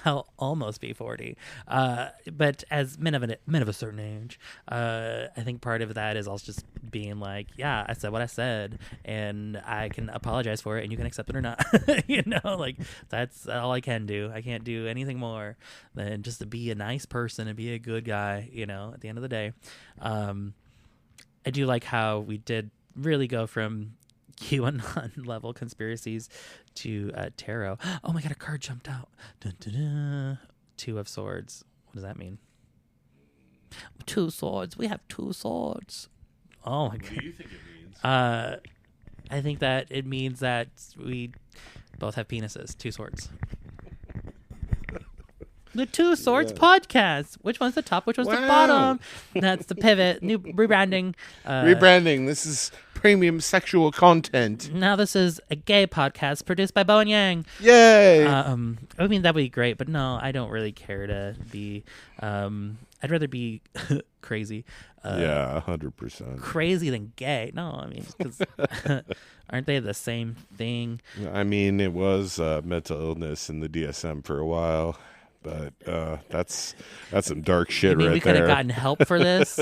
I'll almost be 40. But as men of a certain age, I think part of that is also just being like, yeah, I said what I said, and I can apologize for it, and you can accept it or not. Like that's all I can do. I can't do anything more than just to be a nice person and be a good guy. At the end of the day, I do like how we did really go from QAnon level conspiracies to tarot. Oh my God, a card jumped out. Dun, dun, dun. Two of Swords. What does that mean? Two swords. We have two swords. Oh my God. What do you think it means? I think that it means that we both have penises. Two swords. The Two Swords podcast. Which one's the top? Which one's the bottom? That's the pivot. New rebranding. Rebranding. This is premium sexual content. Now this is a gay podcast produced by Bo and Yang. Yay! I mean, that would be great, but no, I don't really care to be. I'd rather be crazy. 100%. Crazy than gay. No, I mean, because aren't they the same thing? I mean, it was mental illness in the DSM for a while. But that's some dark shit right there. We could have gotten help for this?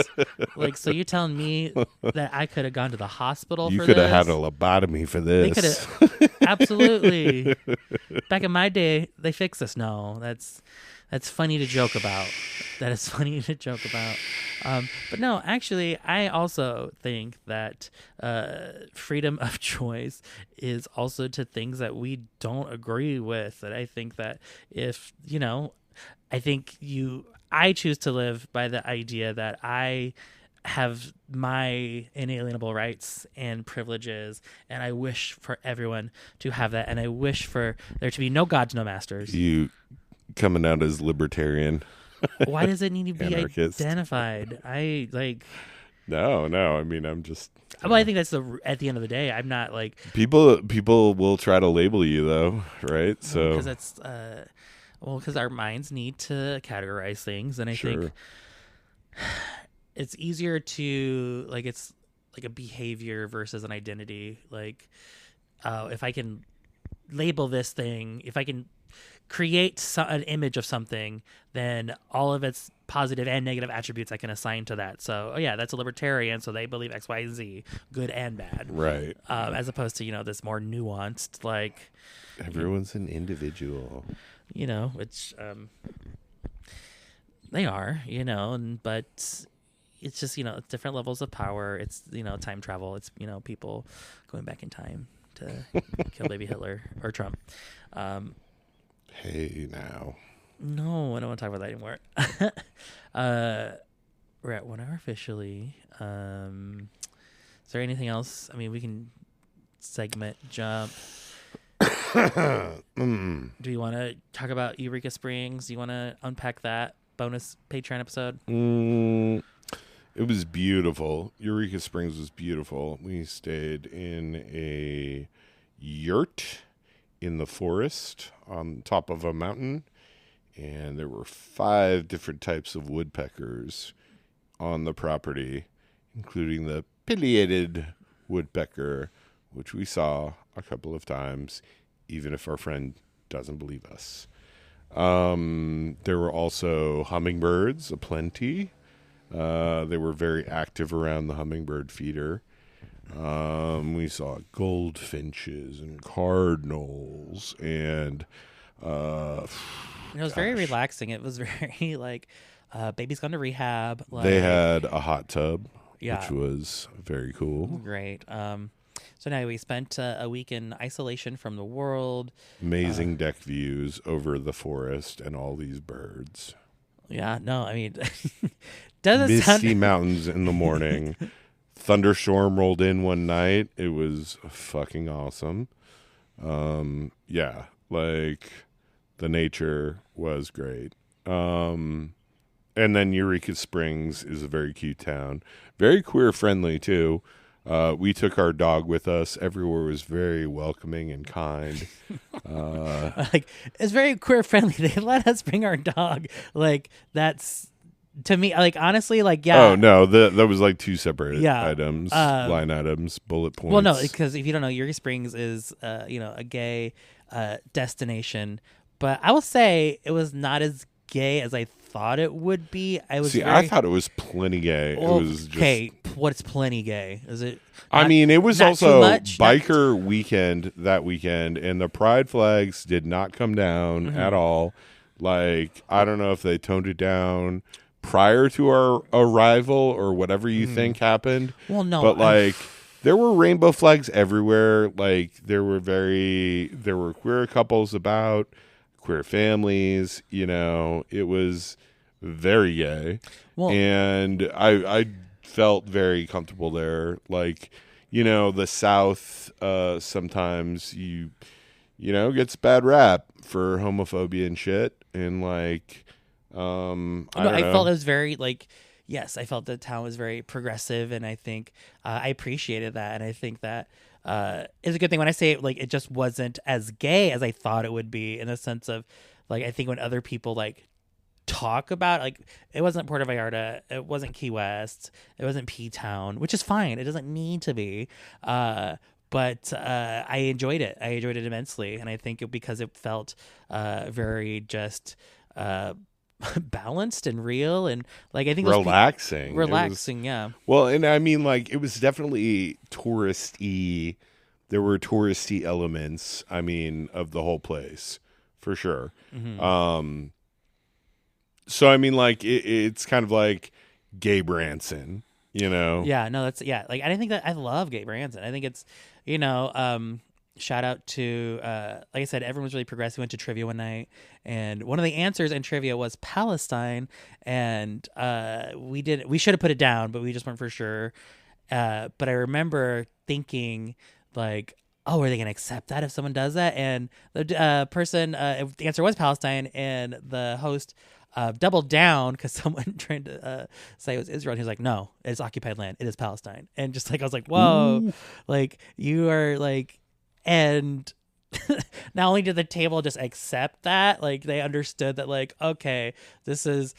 Like, so you're telling me that I could have gone to the hospital for this? You could have had a lobotomy for this. They could have. Absolutely. Back in my day, they fixed this. No, that's funny to joke about. That is funny to joke about. But no, actually, I also think that freedom of choice is also to things that we don't agree with. And I think that if, I choose to live by the idea that I have my inalienable rights and privileges, and I wish for everyone to have that, and I wish for there to be no gods, no masters. You coming out as libertarian. Why does it need to be Anarchist. identified? No. I mean, I'm just. Well, I think that's at the end of the day. I'm not like people will try to label you though, right? So because that's because our minds need to categorize things, and I think it's easier to it's like a behavior versus an identity. Like, if I can label this thing, if I can create an image of something, then all of its positive and negative attributes I can assign to that. So, oh yeah, that's a libertarian, so they believe X, Y, Z, good and bad. Right. As opposed to, this more nuanced, like... Everyone's an individual. Which they are, but it's just, it's different levels of power. It's, time travel. It's, people going back in time to kill baby Hitler or Trump. Hey, now. No, I don't want to talk about that anymore. We're at 1 hour officially. Is there anything else? I mean, we can segment jump. Do you want to talk about Eureka Springs? Do you want to unpack that bonus Patreon episode? It was beautiful. Eureka Springs was beautiful. We stayed in a yurt in the forest on top of a mountain, and there were 5 different types of woodpeckers on the property, including the pileated woodpecker, which we saw a couple of times, even if our friend doesn't believe us. There were also hummingbirds aplenty. They were very active around the hummingbird feeder. We saw goldfinches and cardinals, and it was very relaxing. It was very like baby's gone to rehab. They had a hot tub, yeah, which was very cool. Great. So now we spent a week in isolation from the world. Amazing deck views over the forest and all these birds. Yeah, no, I mean, doesn't misty mountains in the morning. Thunderstorm rolled in one night. It was fucking awesome. Yeah, like the nature was great. And then Eureka Springs is a very cute town, very queer friendly too. We took our dog with us. Everywhere was very welcoming and kind. Like, it's very queer friendly. They let us bring our dog. Like, that's, to me, like, honestly, like, yeah. Oh, no, that was like 2 separate items, line items, bullet points. Well, no, because if you don't know, Eureka Springs is, a gay destination. But I will say it was not as gay as I thought it would be. I thought it was plenty gay. Well, it was just... Okay, what's plenty gay? Is it? I mean, it was also biker weekend that weekend, and the pride flags did not come down at all. Like, I don't know if they toned it down prior to our arrival or whatever you think happened. Well, no, but like there were rainbow flags everywhere. Like there were queer couples about, queer families. It was very gay, and I felt very comfortable there. Like, the South sometimes gets bad rap for homophobia and shit, and like I felt it was very like, yes, I felt the town was very progressive, and I think I appreciated that, and I think that is a good thing. When I say it, like, it just wasn't as gay as I thought it would be, in the sense of, like, I think when other people like talk about, like, it wasn't Puerto Vallarta, it wasn't Key West, it wasn't P-Town, which is fine, it doesn't need to be, but I enjoyed it. I enjoyed it immensely, and I think because it felt very just balanced and real, and like I think relaxing. Yeah. Well, and I mean, like, it was definitely touristy. There were touristy elements, I mean, of the whole place for sure. So I mean, like, it's kind of like Gay Branson, Yeah, no, that's like, I think that I love Gay Branson. I think it's, shout out to like I said, everyone was really progressive. We went to trivia one night, and one of the answers in trivia was Palestine, and we should have put it down, but we just weren't for sure. But I remember thinking, like, oh, are they gonna accept that if someone does that? And the person, the answer was Palestine, and the host doubled down because someone tried to say it was Israel, and he was like, no, it's occupied land, it is Palestine. And just like, I was like, whoa. Ooh. Like, you are like, and not only did the table just accept that, like, they understood that, like, okay, this is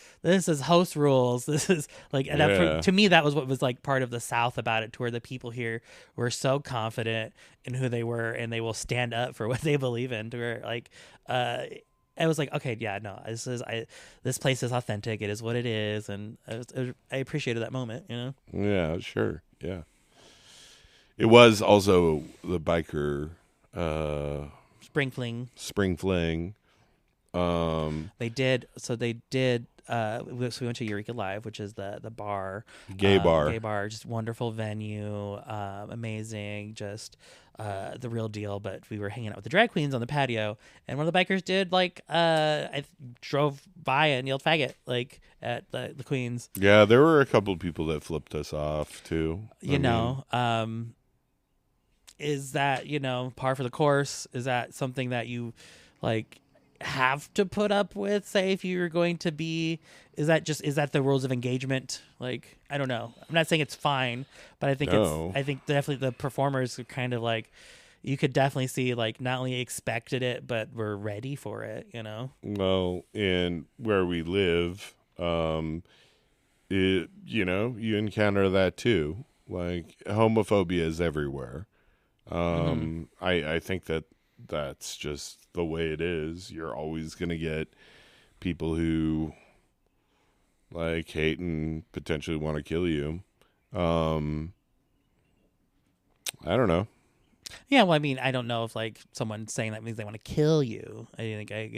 host rules, this is like, and that, to me, that was what was like part of the South about it, to where the people here were so confident in who they were, and they will stand up for what they believe in, to where, like, I was like, okay, yeah, no, this place is authentic. It is what it is, and I appreciated that moment. Yeah, sure. Yeah. It was also the biker Spring Fling. spring fling. They did. So we went to Eureka Live, which is the bar, Gay bar. gay bar, just wonderful venue, amazing, just the real deal. But we were hanging out with the drag queens on the patio, and one of the bikers did I drove by and yelled "faggot" at the queens. Yeah, there were a couple of people that flipped us off too. Is that par for the course? Is that something that you have to put up with, say, if you're going to be, is that the rules of engagement? I don't know. I'm not saying it's fine, but I think I think definitely the performers are kind of you could definitely see not only expected it, but were ready for it, Well, and where we live, you encounter that too. Homophobia is everywhere. I think that's just the way it is. You're always going to get people who hate and potentially want to kill you. I don't know. Yeah, well, I mean, I don't know if someone saying that means they want to kill you. I think I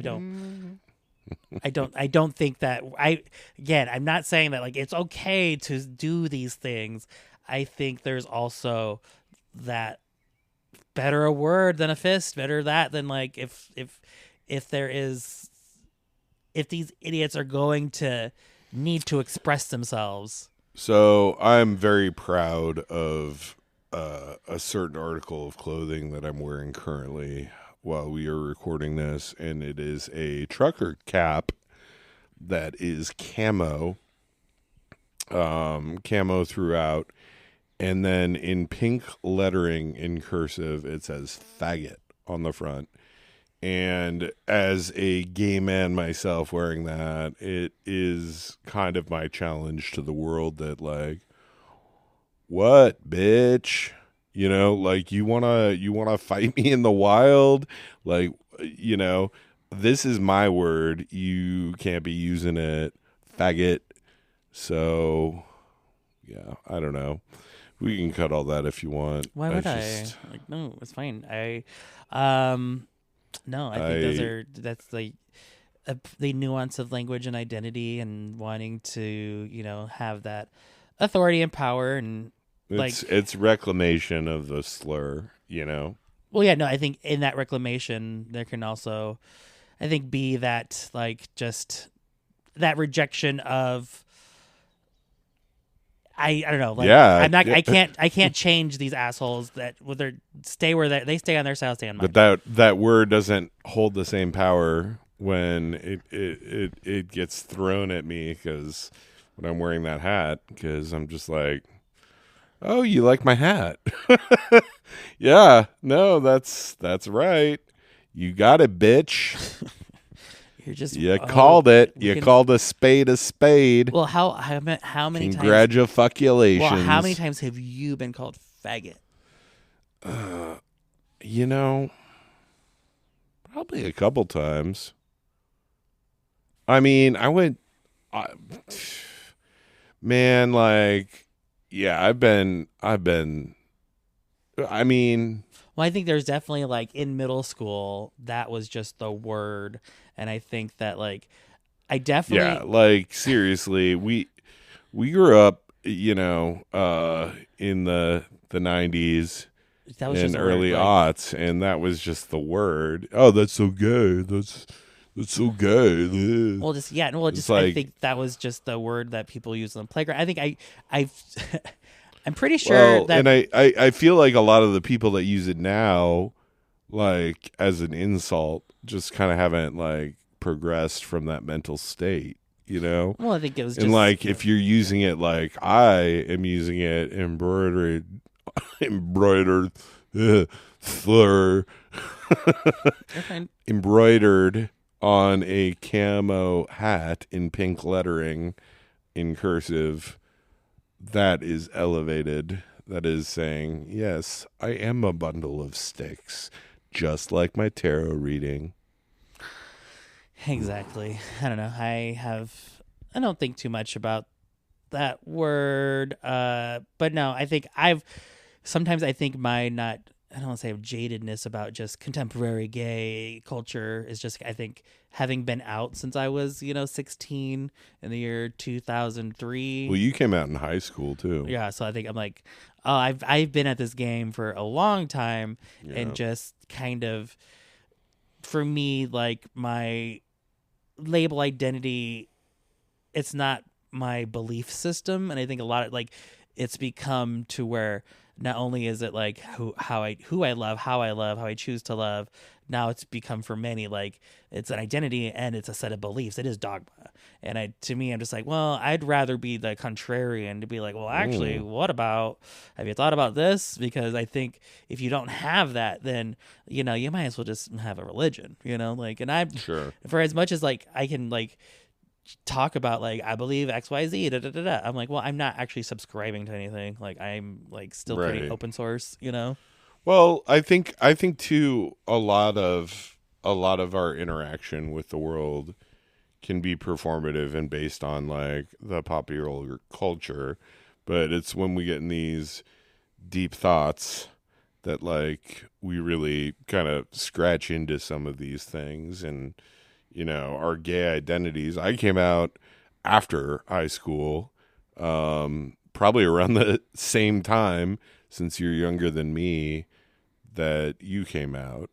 don't. I don't think that. I'm not saying that it's okay to do these things. I think there's also that better a word than a fist, better that than if these idiots are going to need to express themselves. So I'm very proud of a certain article of clothing that I'm wearing currently while we are recording this, and it is a trucker cap that is camo throughout. And then in pink lettering in cursive, it says faggot on the front. And as a gay man myself wearing that, it is kind of my challenge to the world that what, bitch? You wanna fight me in the wild? This is my word. You can't be using it, faggot. So yeah, I don't know. We can cut all that if you want. Why would I? No, it's fine. No, I think that's the nuance of language and identity and wanting to, have that authority and power and it's reclamation of the slur, Well, yeah, no, I think in that reclamation there can also, I think, be that just that rejection of. I don't know. I'm not. I can't change these assholes that they stay on their side, stay on mine. But that word doesn't hold the same power when it gets thrown at me because when I'm wearing that hat, because I'm just oh, you like my hat? Yeah, no, that's right. You got it, bitch. You're just called it. You called a spade a spade. Well, how many times? Congratulations. Well, how many times have you been called faggot? Probably a couple times. I mean, I've been. I mean. Well, I think there's definitely in middle school that was just the word, and I think that I definitely seriously, we grew up, in the 90s and early aughts, and that was just the word. Oh, that's so gay. That's so gay. Well, I think that was just the word that people use on the playground. I think I'm pretty sure that, and I feel like a lot of the people that use it now, as an insult, just kind of haven't progressed from that mental state, Well, I think it was just, and if you're using it I am using it embroidered slur, embroidered on a camo hat in pink lettering in cursive. That is elevated. That is saying, yes, I am a bundle of sticks, just like my tarot reading. Exactly. I don't know. I don't think too much about that word. But no, sometimes I think I don't want to say jadedness about just contemporary gay culture is just, I think, having been out since I was, 16 in the year 2003. Well, you came out in high school too. Yeah. So I think I'm like, oh, I've been at this game for a long time, and just kind of, for me, like, my label identity, it's not my belief system. And I think a lot of, like, it's become to where not only is it like who I love, how I choose to love, now it's become for many like it's an identity and it's a set of beliefs. It is dogma. And to me, I'm just like, well, I'd rather be the contrarian, to be like, well, actually, what about, have you thought about this? Because I think if you don't have that, then, you might as well just have a religion, like, and I'm Sure. for as much as like I can like talk about like I believe XYZ, da, da, da, da. I'm like, well, I'm not actually subscribing to anything. Like, I'm like still pretty open source, Well, I think too a lot of our interaction with the world can be performative and based on like the popular culture, but it's when we get in these deep thoughts that like we really kind of scratch into some of these things. And our gay identities. I came out after high school, probably around the same time, since you're younger than me, that you came out,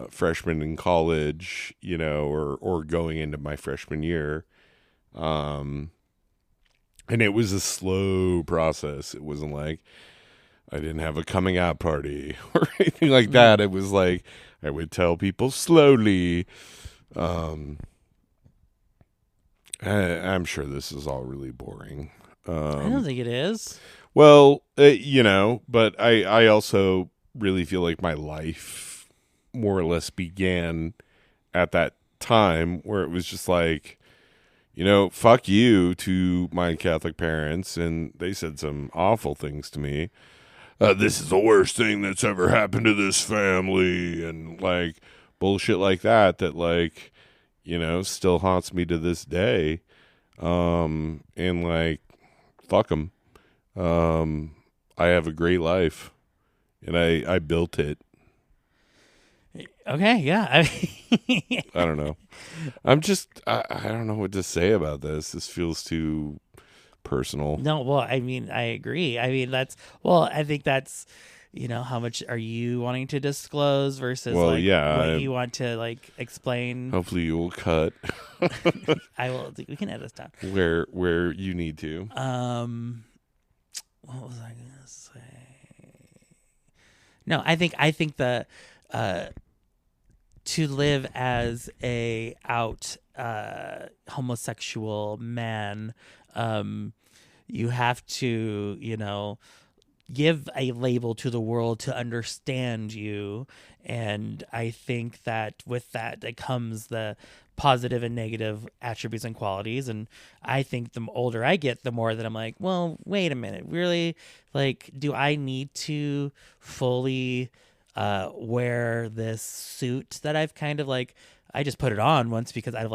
freshman in college, or going into my freshman year. And it was a slow process. It wasn't like I didn't have a coming out party or anything like that. It was like I would tell people slowly. I'm sure this is all really boring. I don't think it is. Well, but I also really feel like my life more or less began at that time where it was just like, fuck you to my Catholic parents, and they said some awful things to me. This is the worst thing that's ever happened to this family, and like bullshit like that like, still haunts me to this day. And like, fuck them. I have a great life, and I built it. Okay, yeah. I don't know. I don't know what to say about this. This feels too personal. No, well, I mean, I agree. I mean, I think that's, how much are you wanting to disclose versus what you want to like explain. Hopefully you will cut. I will. We can edit this down. Where you need to. What was I gonna say? No, I think the to live as a out homosexual man, you have to, give a label to the world to understand you. And I think that with that comes the positive and negative attributes and qualities. And I think the older I get, the more that I'm like, well, wait a minute, really? Like, do I need to fully wear this suit that I've kind of like, I just put it on once because I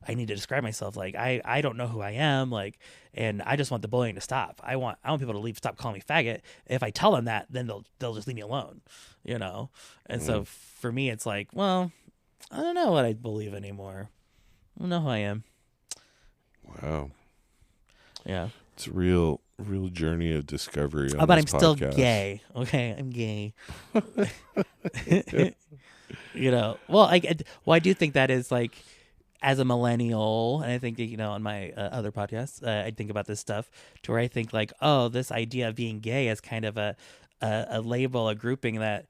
need to describe myself. Like, I don't know who I am. Like, and I just want the bullying to stop. I want people to stop calling me faggot. If I tell them that, then they'll just leave me alone, And so for me, it's like, well, I don't know what I believe anymore. I don't know who I am. Wow. Yeah. It's a real journey of discovery. But I'm still gay. Okay, I'm gay. Well, I do think that is like, as a millennial, and I think, on my other podcasts, I think about this stuff to where I think like, oh, this idea of being gay is kind of a label, a grouping that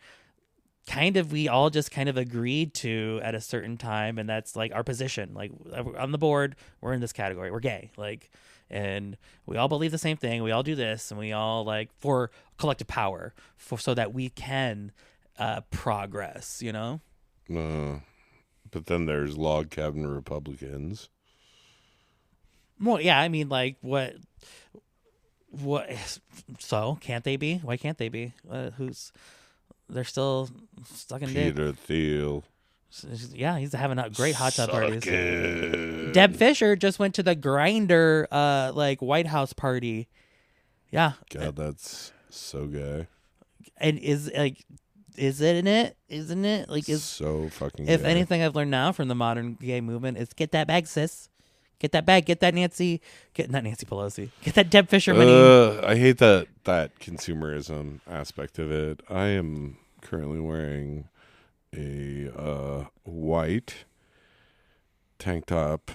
kind of we all just kind of agreed to at a certain time, and that's like our position. Like, on the board, we're in this category. We're gay. Like, and we all believe the same thing. We all do this, and we all like for collective power, so that we can progress. But then there's log cabin Republicans. Well, yeah, I mean, like, what? So can't they be? Why can't they be? They're still stuck in dick. Peter Thiel. Yeah, he's having a great hot tub parties. It. Deb Fisher just went to the Grinder like White House party. Yeah. God, that's so gay. And isn't it? Isn't it? Like, is so fucking if gay. anything I've learned now from the modern gay movement is get that bag, sis. Get that bag. Get that not Nancy Pelosi. Get that Deb Fisher money. I hate that consumerism aspect of it. I am currently wearing a white tank top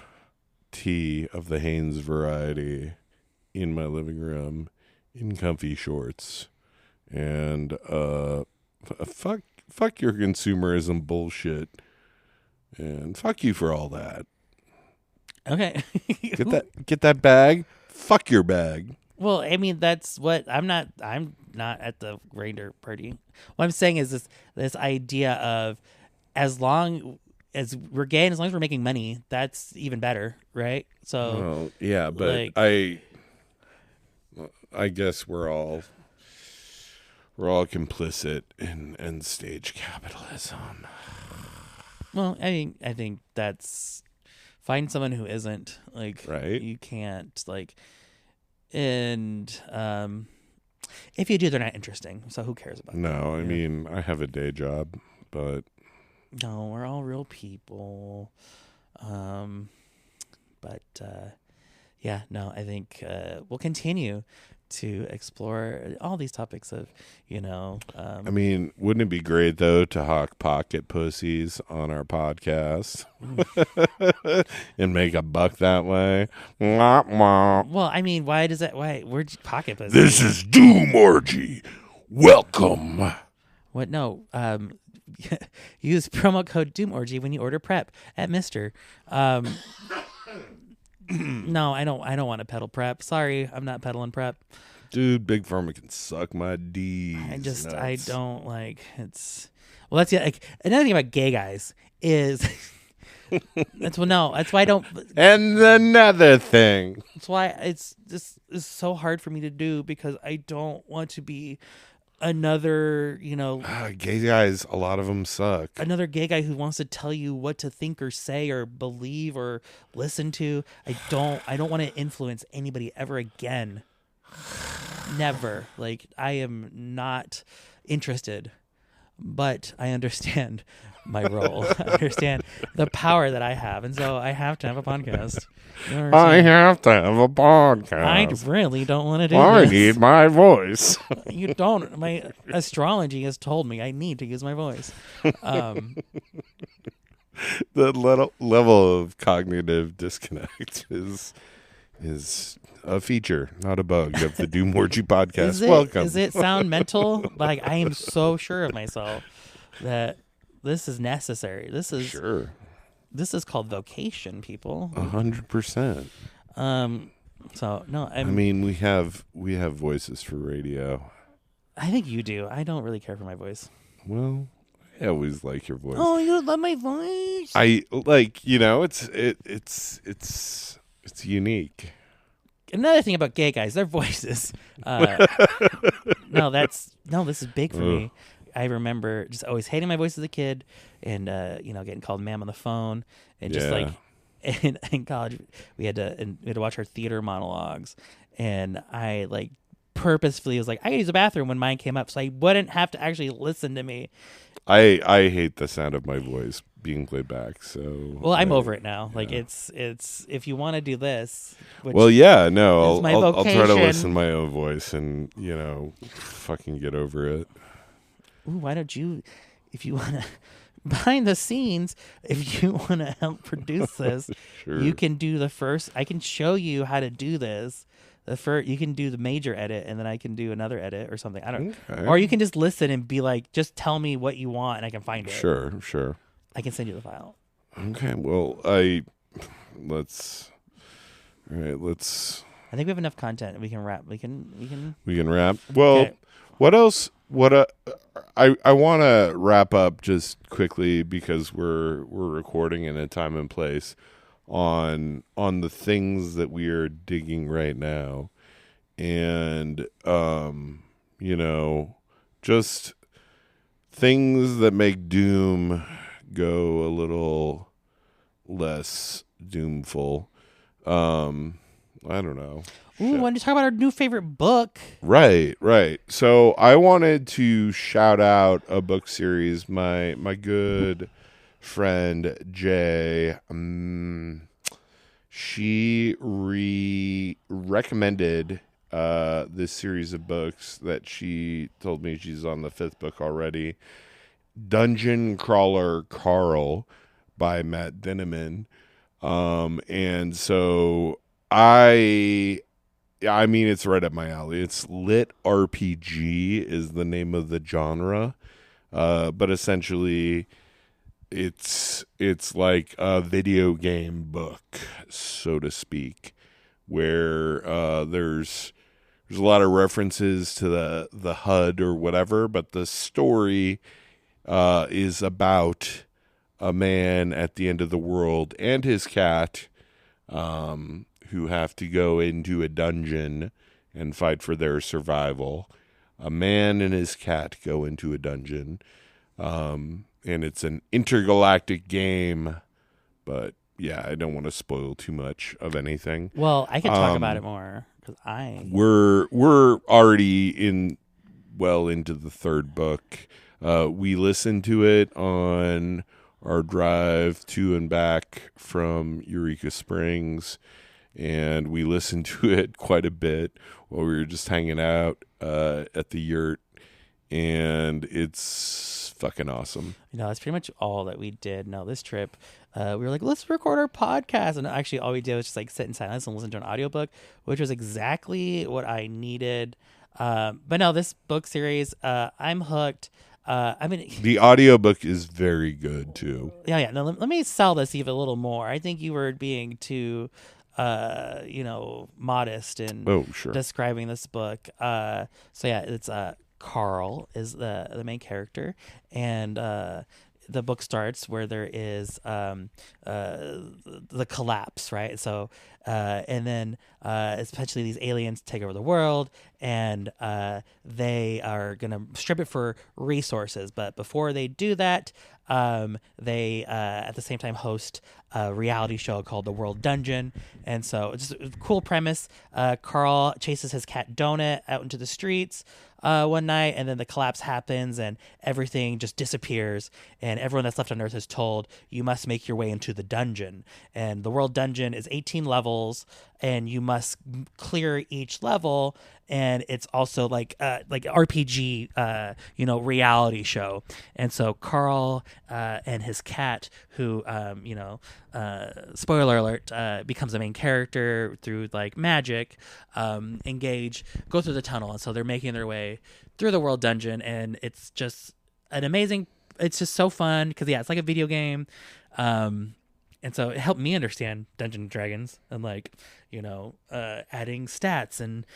tee of the Hanes variety in my living room in comfy shorts. And fuck your consumerism bullshit. And fuck you for all that. Okay. Get that bag. Fuck your bag. Well, I mean, that's what I'm not at the Grindr party. What I'm saying is this idea of as long as we're gay and as long as we're making money, that's even better, right? So, well, yeah, but like, I guess we're all complicit in end stage capitalism. Well, I think that's find someone who isn't like right. You can't like, and if you do, they're not interesting. So who cares about? No, that? I mean I have a day job, but no, we're all real people. But yeah, no, I think we'll continue to explore all these topics of, I mean, wouldn't it be great though to hawk pocket pussies on our podcast and make a buck that way? Well, I mean, where'd you pocket pussies? This is Doomorgy. Welcome. What? No. Use promo code Doomorgy when you order prep at Mister. No, I don't want to peddle prep. Sorry, I'm not peddling prep. Dude, Big Pharma can suck my D. I don't like it's. Well, that's like another thing about gay guys is that's why I don't. And another thing. That's why this is so hard for me to do because I don't want to be another, gay guys, a lot of them suck. Another gay guy who wants to tell you what to think or say or believe or listen to. I don't want to influence anybody ever again. Never. Like, I am not interested, but I understand my role. I understand the power that I have, and so I have to have a podcast. I have to have a podcast. I really don't want to do I this. need my voice. You don't. My astrology has told me I need to use my voice. The level of cognitive disconnect is a feature, not a bug, of the Doomorgy podcast. Welcome. Does it sound mental? Like, I am so sure of myself that this is necessary. This is called vocation, people. 100%. So no, I mean, we have voices for radio. I think you do. I don't really care for my voice. Well, I always like your voice. Oh, you love my voice? I like, it's unique. Another thing about gay guys, their voices. This is big for me. I remember just always hating my voice as a kid, and getting called ma'am on the phone, and just like in college we had to watch our theater monologues, and I like purposefully was like, I gotta use the bathroom when mine came up, so I wouldn't have to actually listen to me. I hate the sound of my voice being played back. So I'm over it now. Yeah. Like it's if you want to do this. Well, yeah, no, I'll try to listen to my own voice and fucking get over it. Ooh, why don't you, if you want to, behind the scenes, if you want to help produce this, sure. You can do the first. I can show you how to do this. You can do the major edit, and then I can do another edit or something. I don't. Okay. Or you can just listen and be like, just tell me what you want, and I can find it. Sure. I can send you the file. Okay. Well, let's. I think we have enough content. We can wrap. We can wrap. Well, okay. What else? I want to wrap up just quickly because we're recording in a time and place on the things that we are digging right now, and just things that make Doom go a little less doomful. I don't know. Ooh, when you talk about our new favorite book. Right. So I wanted to shout out a book series. My good friend Jay, she recommended this series of books that she told me she's on the 5th book already. Dungeon Crawler Carl by Matt Dinneman. And so I mean, it's right up my alley. It's lit RPG is the name of the genre. But essentially it's like a video game book, so to speak, where there's a lot of references to the HUD or whatever, but the story is about a man at the end of the world and his cat who have to go into a dungeon and fight for their survival. A man and his cat go into a dungeon, and it's an intergalactic game, but yeah, I don't want to spoil too much of anything. Well, I can talk about it more because we're already into the 3rd book. We listened to it on our drive to and back from Eureka Springs, and we listened to it quite a bit while we were just hanging out at the yurt, and it's fucking awesome. That's pretty much all that we did. No, this trip, we were like, let's record our podcast, and actually all we did was just like sit in silence and listen to an audiobook, which was exactly what I needed. But no, this book series, I'm hooked. I mean, the audiobook is very good too. Yeah. No, let me sell this even a little more. I think you were being too, modest in describing this book. So yeah, it's Carl is the main character, and the book starts where there is the collapse, right? So and then essentially these aliens take over the world, and they are gonna strip it for resources. But before they do that, they at the same time host a reality show called The World Dungeon. And so it's just a cool premise. Carl chases his cat Donut out into the streets one night, and then the collapse happens and everything just disappears, and everyone that's left on Earth is told, you must make your way into the dungeon. And the World Dungeon is 18 levels, and you must clear each level, and it's also like RPG reality show. And so Carl and his cat, who spoiler alert, becomes the main character through like magic, go through the tunnel. And so they're making their way through the World Dungeon, and it's just it's just so fun because it's like a video game. And so it helped me understand Dungeons and Dragons, and adding stats and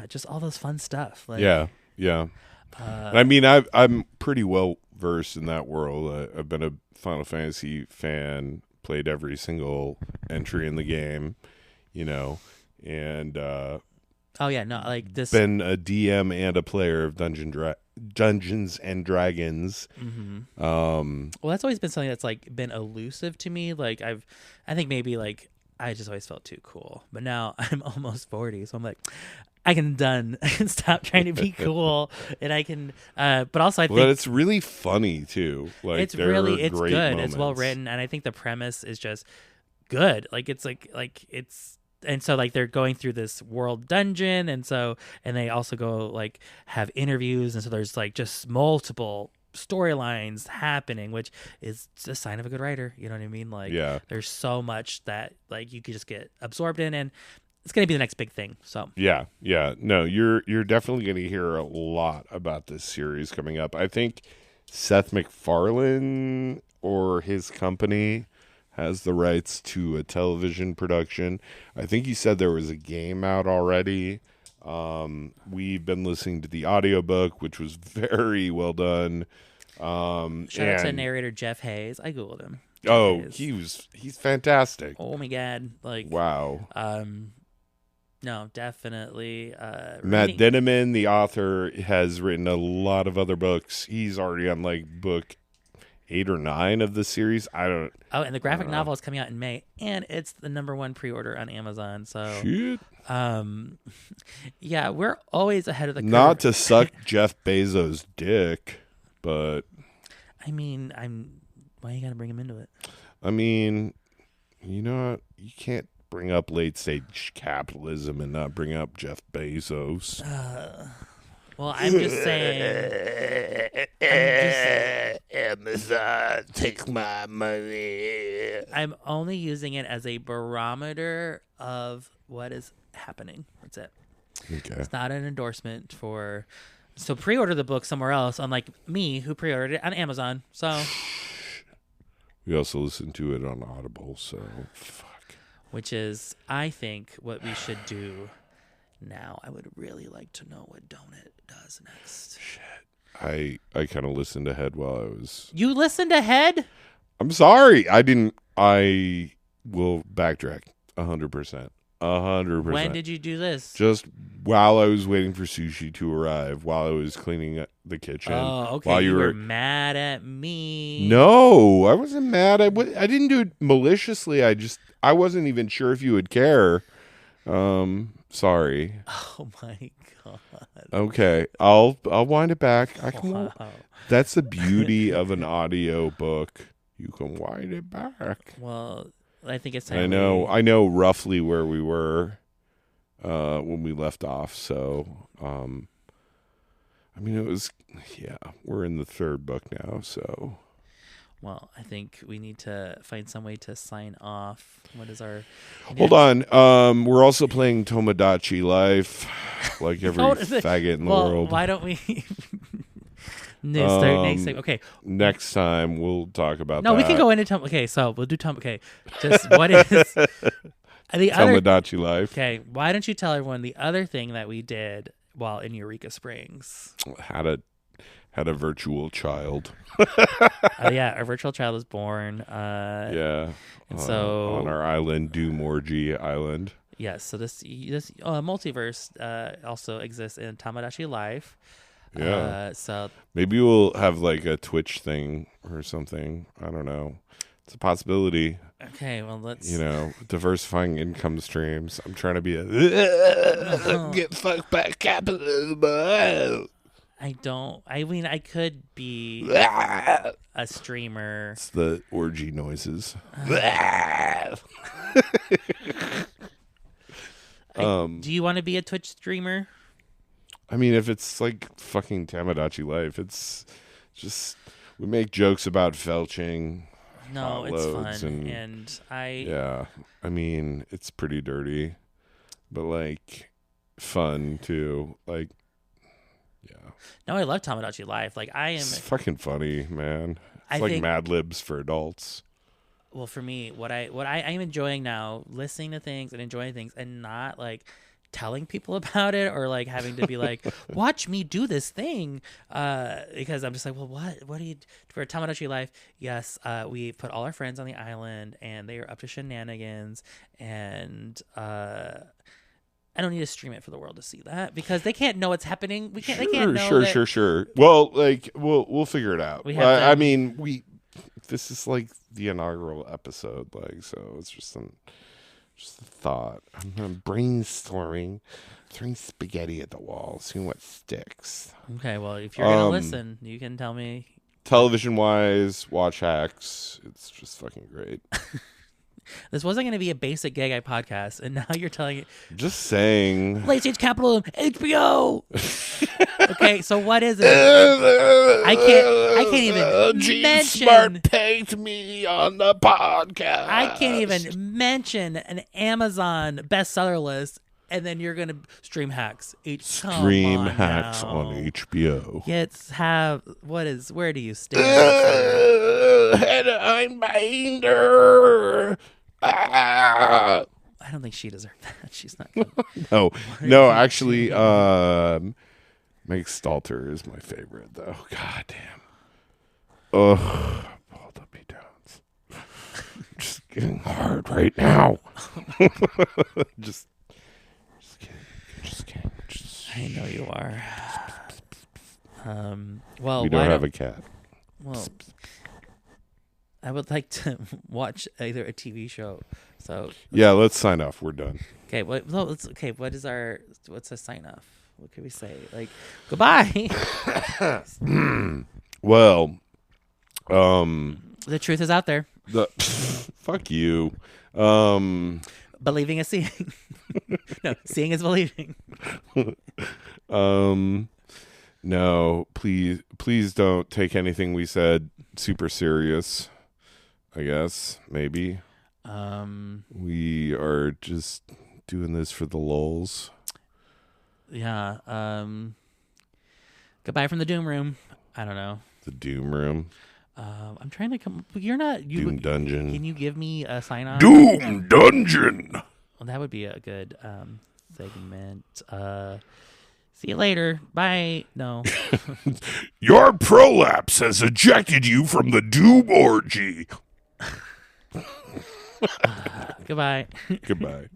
just all those fun stuff. Yeah. I mean, I'm pretty well versed in that world. I've been a Final Fantasy fan, played every single entry in the game, and this been a DM and a player of Dungeons and Dragons. Mm-hmm. Well, that's always been something that's like been elusive to me. Like I think maybe like I just always felt too cool, but now I'm almost 40, so I'm like, I can stop trying to be cool, and I can. But also, I think it's really funny too. Like it's good. Moments. It's well written, and I think the premise is just good. Like it's it's. And so like they're going through this world dungeon, and they also go like have interviews, and so there's like just multiple storylines happening, which is a sign of a good writer. You know what I mean? Like there's so much that like you could just get absorbed in, and it's gonna be the next big thing. So yeah. No, you're definitely gonna hear a lot about this series coming up. I think Seth MacFarlane or his company has the rights to a television production. I think he said there was a game out already. We've been listening to the audiobook, which was very well done. Shout out to narrator Jeff Hayes. I googled him. He's fantastic. Oh my god! Like wow. No, definitely. Matt Reading. Denneman, the author, has written a lot of other books. He's already on like book 8 or 9 of the series. Oh, and the graphic novel is coming out in May, and it's the #1 pre-order on Amazon. So, Shit. yeah, we're always ahead of the curve. Not to suck Jeff Bezos' dick, but I mean, why you gotta bring him into it? I mean, you know what? You can't bring up late stage capitalism and not bring up Jeff Bezos. Well, I'm just saying. Amazon, take my money. I'm only using it as a barometer of what is happening. That's it. Okay. It's not an endorsement for. So pre-order the book somewhere else, unlike me, who pre-ordered it on Amazon. So. We also listened to it on Audible, so fuck. Which is, I think, what we should do now. I would really like to know what Donut does next. Shit. I kind of listened ahead while I was... You listened ahead? I'm sorry. I will backtrack 100%. 100%. When did you do this? Just while I was waiting for sushi to arrive, while I was cleaning up the kitchen. Oh, okay. While you were mad at me. No, I wasn't mad. I didn't do it maliciously. I wasn't even sure if you would care. Sorry. Oh my god. Okay, I'll wind it back. I can. Wow. That's the beauty of an audio book. You can wind it back. Well, I think it's time. I know roughly where we were when we left off. So, I mean, we're in the 3rd book now. So, well, I think we need to find some way to sign off. What is our? Hold on. We're also playing Tomodachi Life, like every faggot in the world. Why don't we? Next okay. Next time we'll talk about that. No, we can go into Okay, so we'll do Okay, just what is the other Tomodachi Life? Okay, why don't you tell everyone the other thing that we did while in Eureka Springs? Had a virtual child. Yeah, our virtual child was born. Yeah. And so on our island, Doomorgy Island. Yes, so this multiverse also exists in Tomodachi Life. Yeah. So maybe we'll have like a Twitch thing or something. I don't know. It's a possibility. Okay, well let's diversifying income streams. I'm trying to be get fucked by capitalism. I could be a streamer. It's the orgy noises. Do you want to be a Twitch streamer? I mean, if it's like fucking Tomodachi Life, it's just we make jokes about felching. No, it's fun, and yeah. I mean, it's pretty dirty, but like fun too. Like, yeah. No, I love Tomodachi Life. Like It's fucking funny, man. It's like Mad Libs for adults. Well, for me, what I'm enjoying now, listening to things and enjoying things, and not like telling people about it or like having to be like, watch me do this thing, because I'm just like, well, what do you for Tomodachi Life? Yes, we put all our friends on the island and they are up to shenanigans, and I don't need to stream it for the world to see that because they can't know what's happening. They can't know. Sure. Well, like we'll figure it out. I mean, this is like the inaugural episode, like, so it's just a thought. I'm brainstorming, throwing spaghetti at the wall, seeing what sticks. Okay, well, if you're gonna listen, you can tell me. Television wise, watch hacks. It's just fucking great. This wasn't going to be a basic gay guy podcast, and now you're telling it. Just saying. Late Stage Capitalism, HBO. Okay, so what is it? I can't even mention. Smart pegged me on the podcast. I can't even mention an Amazon bestseller list, and then you're going to stream hacks. Stream hacks on HBO. Where do you stand? Headline binder. I don't think she deserved that. She's not good. No, actually, Meg Stalter is my favorite, though. God damn. Ugh. Hold up, downs. Just getting hard right now. just Well, we don't have a cat. Well, I would like to watch either a TV show. So yeah, let's sign off. We're done. Okay, what is what's a sign off? What can we say? Like, goodbye. Well, the truth is out there. Fuck you. Believing is seeing. No, seeing is believing. No, please don't take anything we said super serious. I guess maybe. We are just doing this for the lulz. Yeah. Goodbye from the Doom Room. I don't know. The Doom Room. I'm trying to come. You're not. Doom Dungeon. Can you give me a sign off? Doom Dungeon. Well, that would be a good segment. See you later. Bye. No. Your prolapse has ejected you from the Doomorgy. Goodbye. Goodbye.